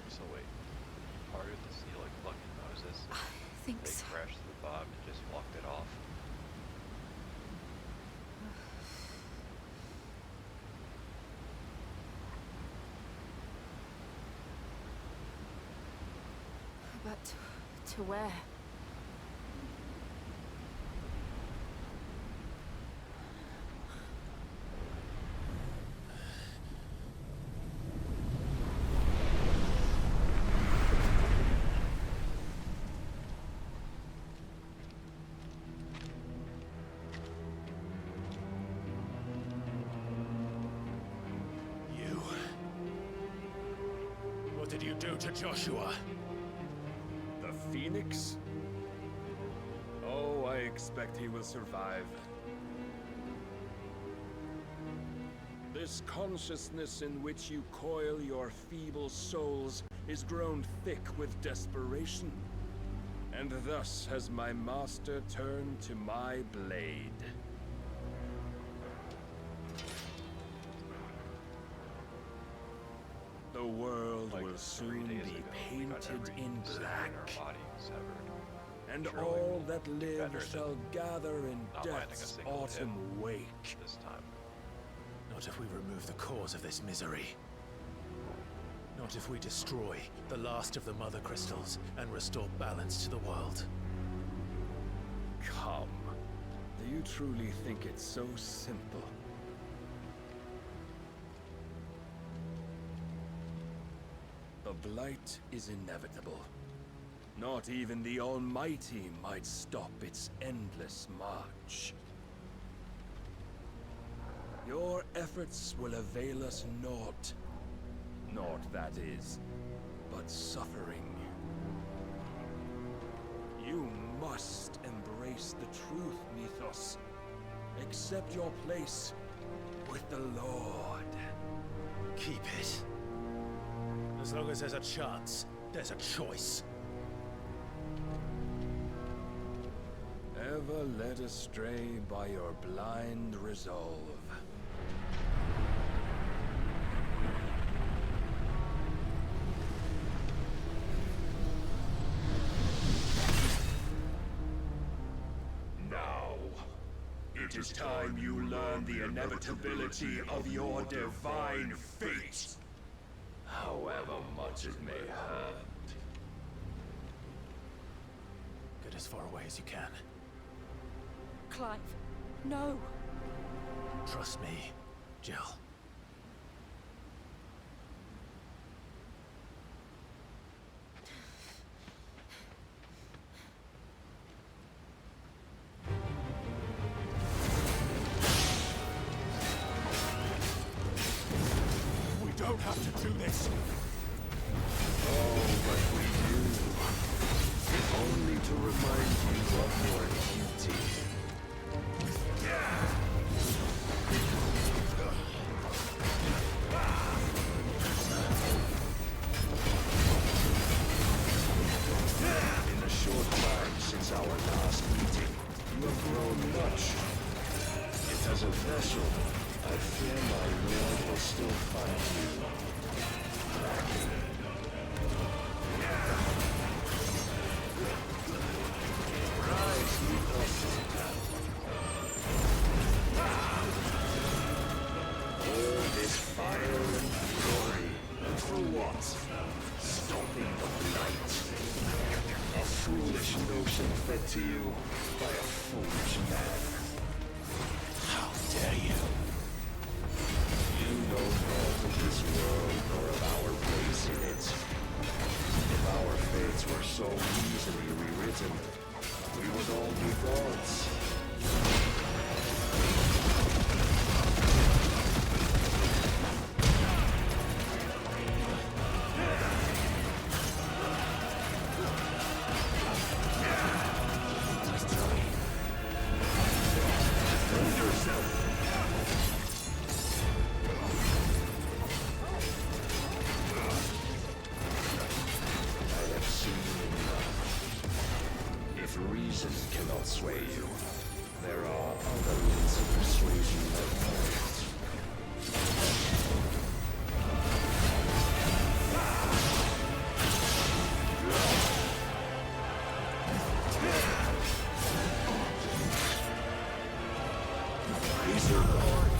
So wait, parted the sea like fucking Moses? I think they so. crashed the bomb and just walked it off. But to where? What did you do to Joshua? The Phoenix? Oh, I expect he will survive. This consciousness in which you coil your feeble souls is grown thick with desperation. And thus has my master turned to my blade. The world will soon be painted in black. Body severed. and truly all that live better shall than gather in not landing a death's single autumn hit wake. this time. Not if we remove the cause of this misery. Not if we destroy the last of the Mother Crystals and restore balance to the world. Come. Do you truly think it's so simple? The Blight is inevitable. Not even the Almighty might stop its endless march. Your efforts will avail us naught. Naught, that is, but suffering. You must embrace the truth, Mythos. Accept your place with the Lord. Keep it. As long as there's a chance, there's a choice. Ever led astray by your blind resolve. Now, it is time you learn the inevitability of your divine fate, however much it may hurt. Get as far away as you can. Clive, no. Trust me, Jill. We don't have to do this. Oh, but we do. If only to remind you of your duty. In the short time since our last meeting, you have grown much. Yet as a vessel, I fear my lord will still find you lacking. Rise, Mythos. All this fire and fury, for what? Stopping the blight. A foolish notion fed to you by a foolish man. How dare you? You know naught of this world nor of our place in it. If our fates were so easily rewritten, we would all be gods. Defend yourself. I have seen enough. If reason cannot sway you, there are other means of persuasion that might. Razor Lord.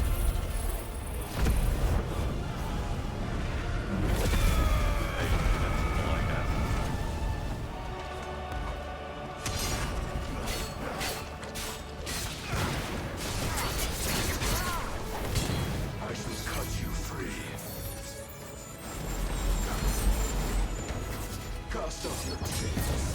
I shall cut you free. Cast off your chains.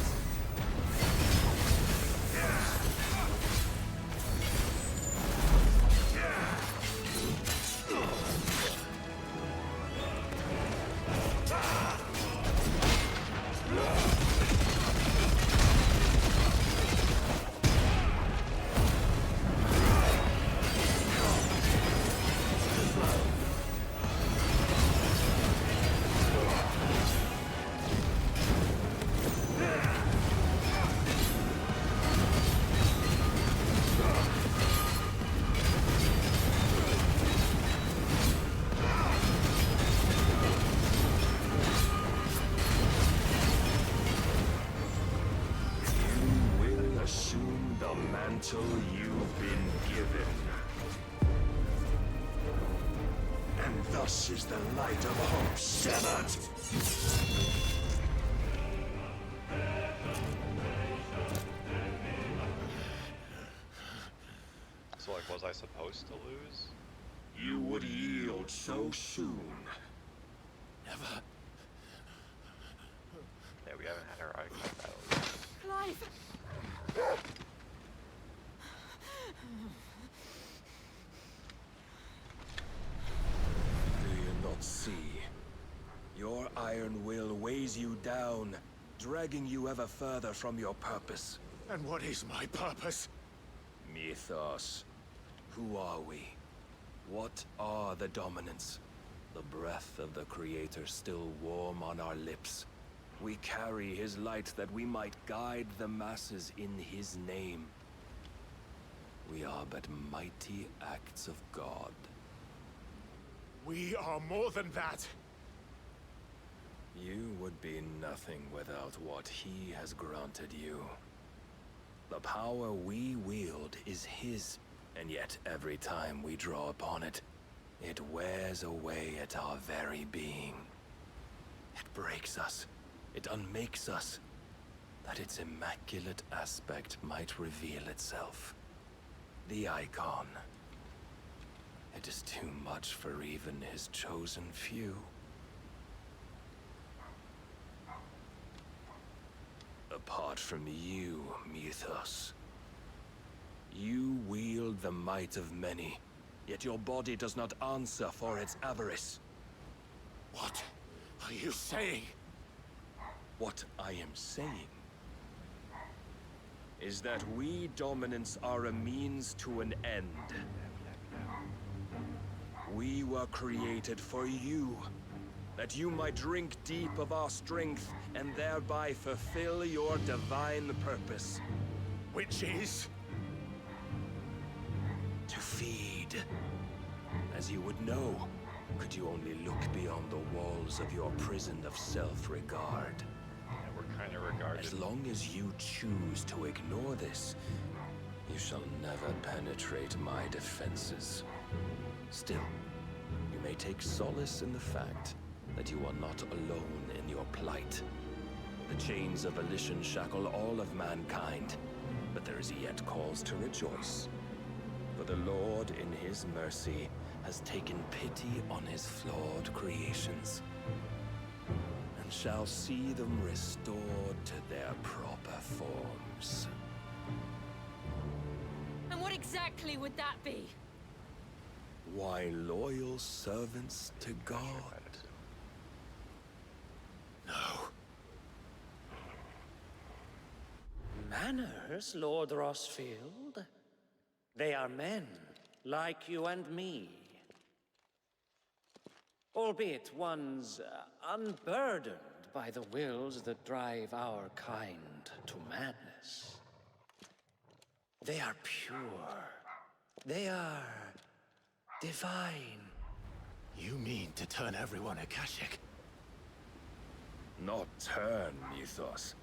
mantle you've been given. And thus is the light of hope severed. So, like, was I supposed to lose? You would yield so soon. Never. Yeah, we haven't had our icon battle. Clive! Do you not see? Your iron will weighs you down, dragging you ever further from your purpose. And what is my purpose? Mythos. Who are we? What are the dominants? The breath of the Creator still warm on our lips. We carry his light that we might guide the masses in his name. We are but mighty acts of God. We are more than that. You would be nothing without what he has granted you. The power we wield is his, and yet every time we draw upon it, it wears away at our very being. It breaks us. It unmakes us, that its immaculate aspect might reveal itself. The icon. It is too much for even his chosen few. Apart from you, Mythos. You wield the might of many, yet your body does not answer for its avarice. What are you saying? What I am saying is that we dominants are a means to an end. We were created for you, that you might drink deep of our strength and thereby fulfill your divine purpose. Which is? To feed. As you would know, could you only look beyond the walls of your prison of self-regard. Yeah, we're kind of regarded. As long as you choose to ignore this, you shall never penetrate my defenses. Still, you may take solace in the fact that you are not alone in your plight. The chains of volition shackle all of mankind, but there is yet cause to rejoice. For the Lord, in his mercy, has taken pity on his flawed creations, and shall see them restored to their proper forms. And what exactly would that be? Why, loyal servants to God. No. Manners, Lord Rossfield? They are men, like you and me. Albeit ones unburdened by the wills that drive our kind to madness. They are pure. They are divine. You mean to turn everyone Akashic? Not turn, Mythos.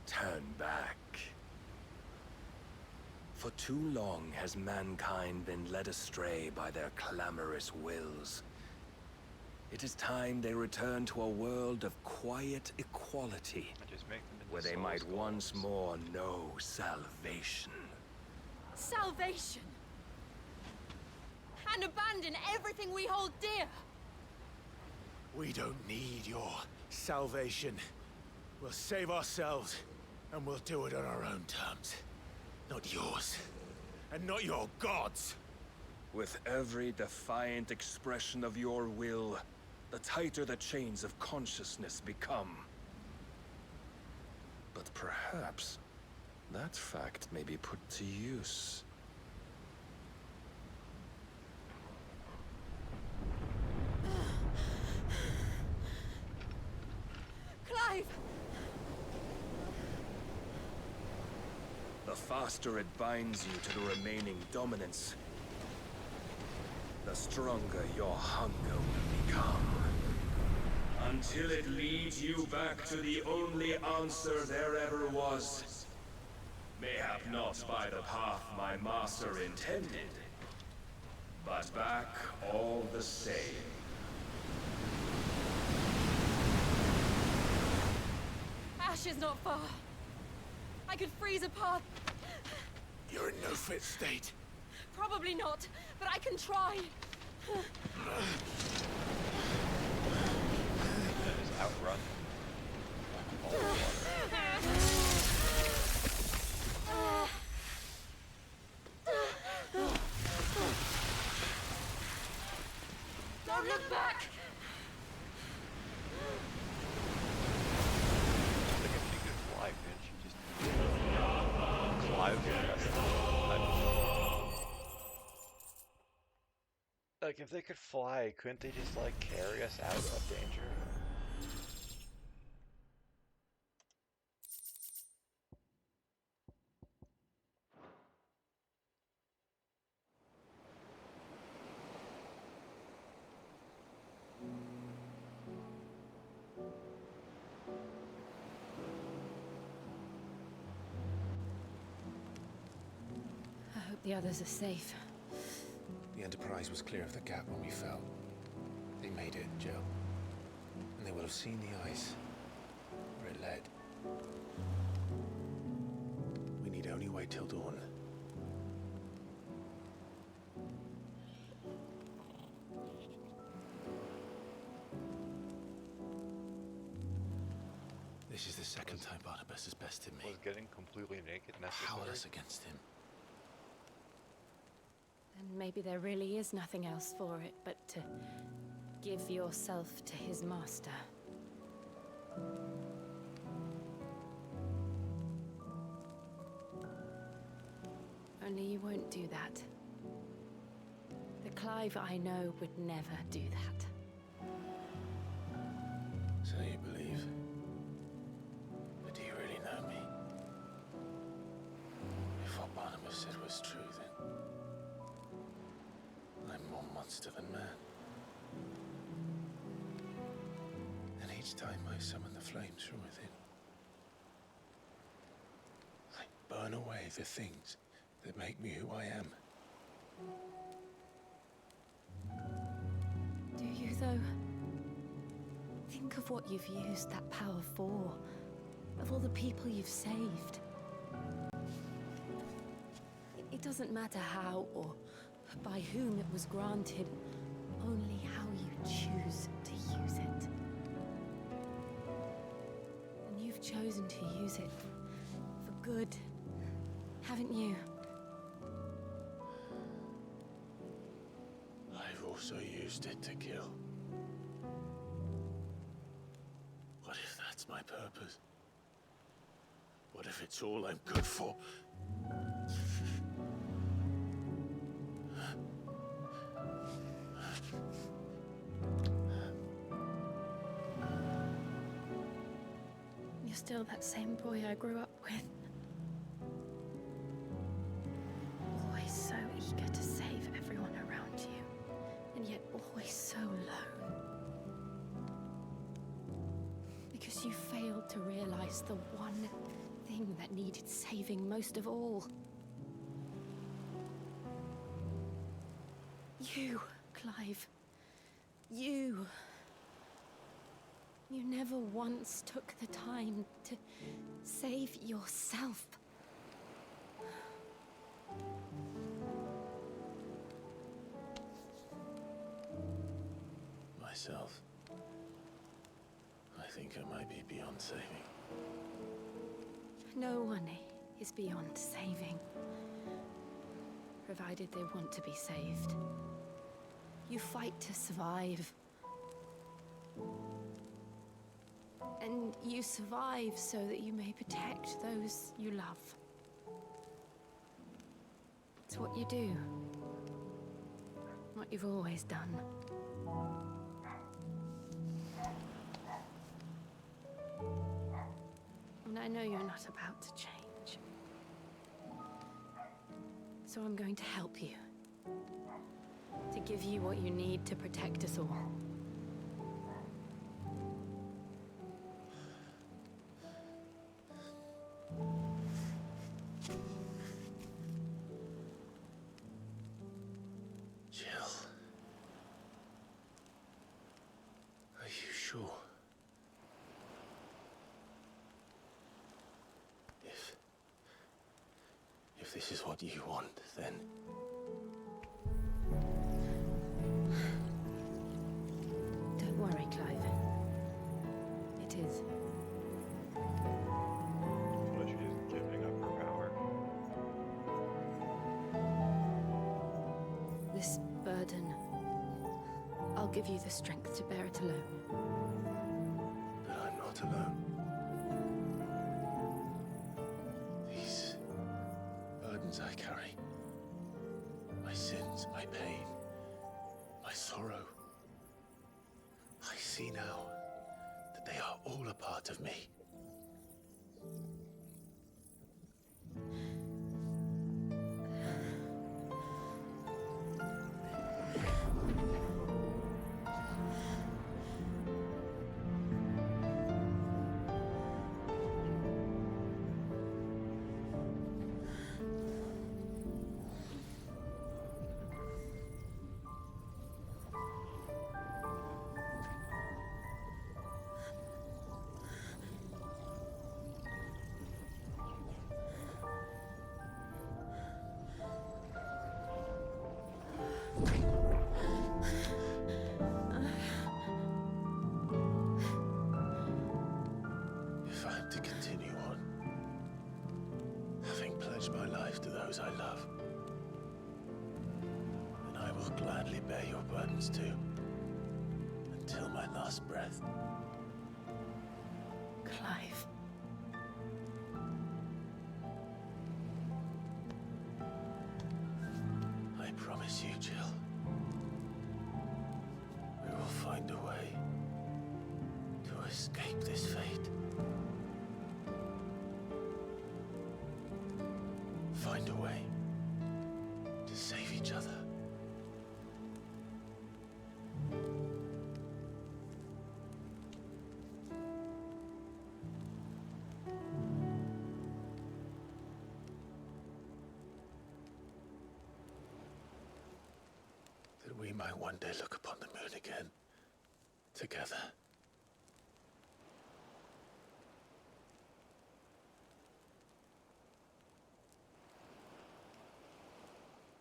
Turn back. For too long has mankind been led astray by their clamorous wills. It is time they return to a world of quiet equality, where they might once more know salvation. Salvation! And abandon everything we hold dear! We don't need your salvation. We'll save ourselves, and we'll do it on our own terms. Not yours, and not your gods. With every defiant expression of your will, the tighter the chains of consciousness become. But perhaps that fact may be put to use. Clive! The faster it binds you to the remaining dominance, the stronger your hunger will become. Until it leads you back to the only answer there ever was. Mayhap not by the path my master intended, but back all the same. Ash is not far. I could freeze a path. You're in no fit state. Probably not, but I can try. Just outrun all the water. Don't look back! Like if she could fly, couldn't she just fly the rest of the time? Like if they could fly, couldn't they just like carry us out of danger? I hope the others are safe. The Enterprise was clear of the gap when we fell. They made it, Jill. And they will have seen the ice, where it led. We need only wait till dawn. This is the second time Barnabas has bested me. Was getting completely naked necessary? Powerless against him. And maybe there really is nothing else for it but to give yourself to his master. Only you won't do that. The Clive I know would never do that. So you believe? But do you really know me? If what Barnabas said was true, then I'm more monster than man. And each time I summon the flames from within, I burn away the things that make me who I am. Do you, though? Think of what you've used that power for. Of all the people you've saved. It doesn't matter how or by whom it was granted, only how you choose to use it. And you've chosen to use it for good, haven't you? I've also used it to kill. What if that's my purpose? What if it's all I'm good for? You're still that same boy I grew up with. Always so eager to save everyone around you, and yet always so alone. Because you failed to realize the one thing that needed saving most of all. You, Clive. You. You never once took the time to save yourself. Myself. I think I might be beyond saving. No one is beyond saving, provided they want to be saved. You fight to survive. And you survive so that you may protect those you love. It's what you do. What you've always done. And I know you're not about to change. So I'm going to help you. To give you what you need to protect us all. If this is what you want, then... Don't worry, Clive. It is. But she isn't giving up her power. This burden, I'll give you the strength to bear it alone. But I'm not alone. These burdens I carry, my sins, my pain, my sorrow, I see now that they are all a part of me. If I am to continue on, having pledged my life to those I love, then I will gladly bear your burdens too, until my last breath. Clive. I promise you, Jill, we will find a way to escape this fate. Find a way to save each other. That we might one day look upon the moon again, together.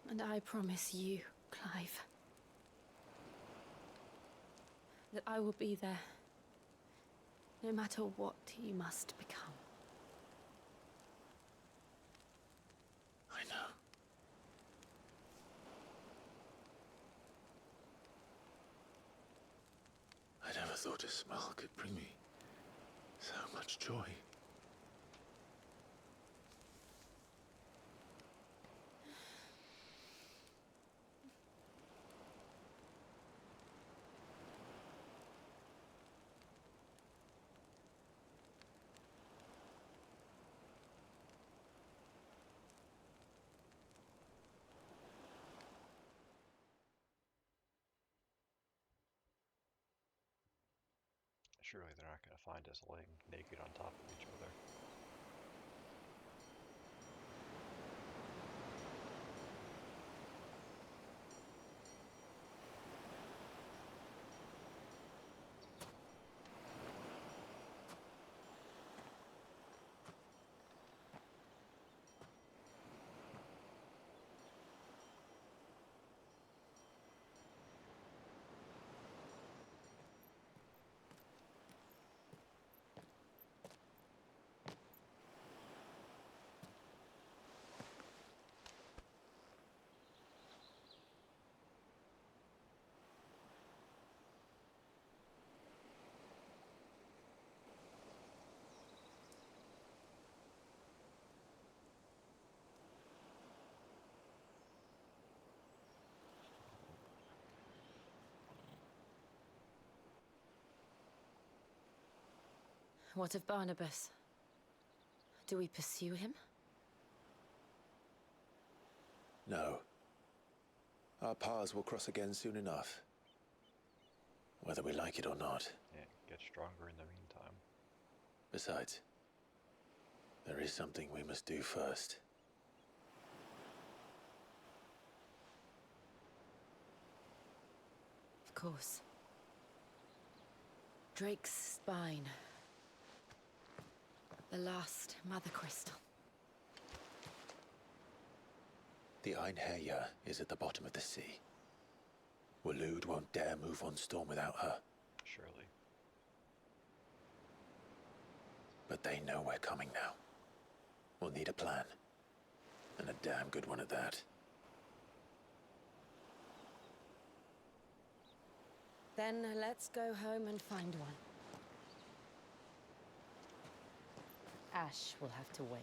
And I promise you, Clive, that I will be there, no matter what you must become. I know. I never thought a smile could bring me so much joy. Surely they're not going to find us laying naked on top of each other. What of Barnabas? Do we pursue him? No. Our paths will cross again soon enough. Whether we like it or not. Yeah, get stronger in the meantime. Besides, there is something we must do first. Of course. Drake's spine. The last Mother Crystal. The Einherjar is at the bottom of the sea. Waloed won't dare move on storm without her. Surely. But they know we're coming now. We'll need a plan. And a damn good one at that. Then let's go home and find one. Ash will have to wait.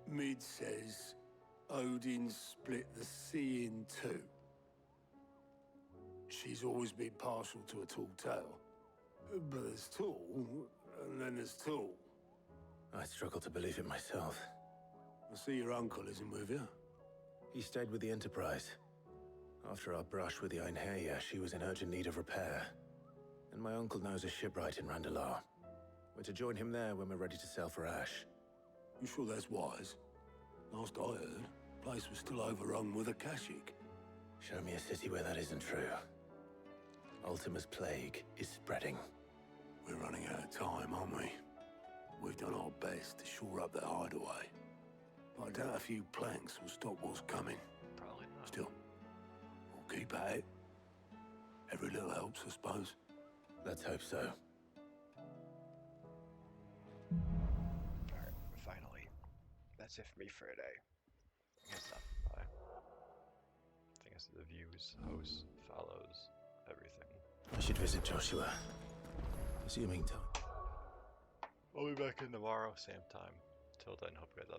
Mid says Odin split the sea in two. She's always been partial to a tall tale. But there's tall, and then there's tall. I struggle to believe it myself. I see your uncle isn't with you. He stayed with the Enterprise. After our brush with the Einherjar, she was in urgent need of repair. And my uncle knows a shipwright in Randalar. We're to join him there when we're ready to sail for Ash. You sure that's wise? Last I heard, the place was still overrun with Akashic. Show me a city where that isn't true. Ultima's plague is spreading. We're running out of time, aren't we? We've done our best to shore up that hideaway. But I doubt a few planks will stop what's coming. Probably not. Still, we'll keep at it. Every little helps, I suppose. Let's hope so. Alright, finally. That's it for me for today. That's not bye. I think it's the views, hosts, follows, everything. I should visit Joshua. Assuming time. We'll be back in tomorrow, same time. Till then, hope you guys have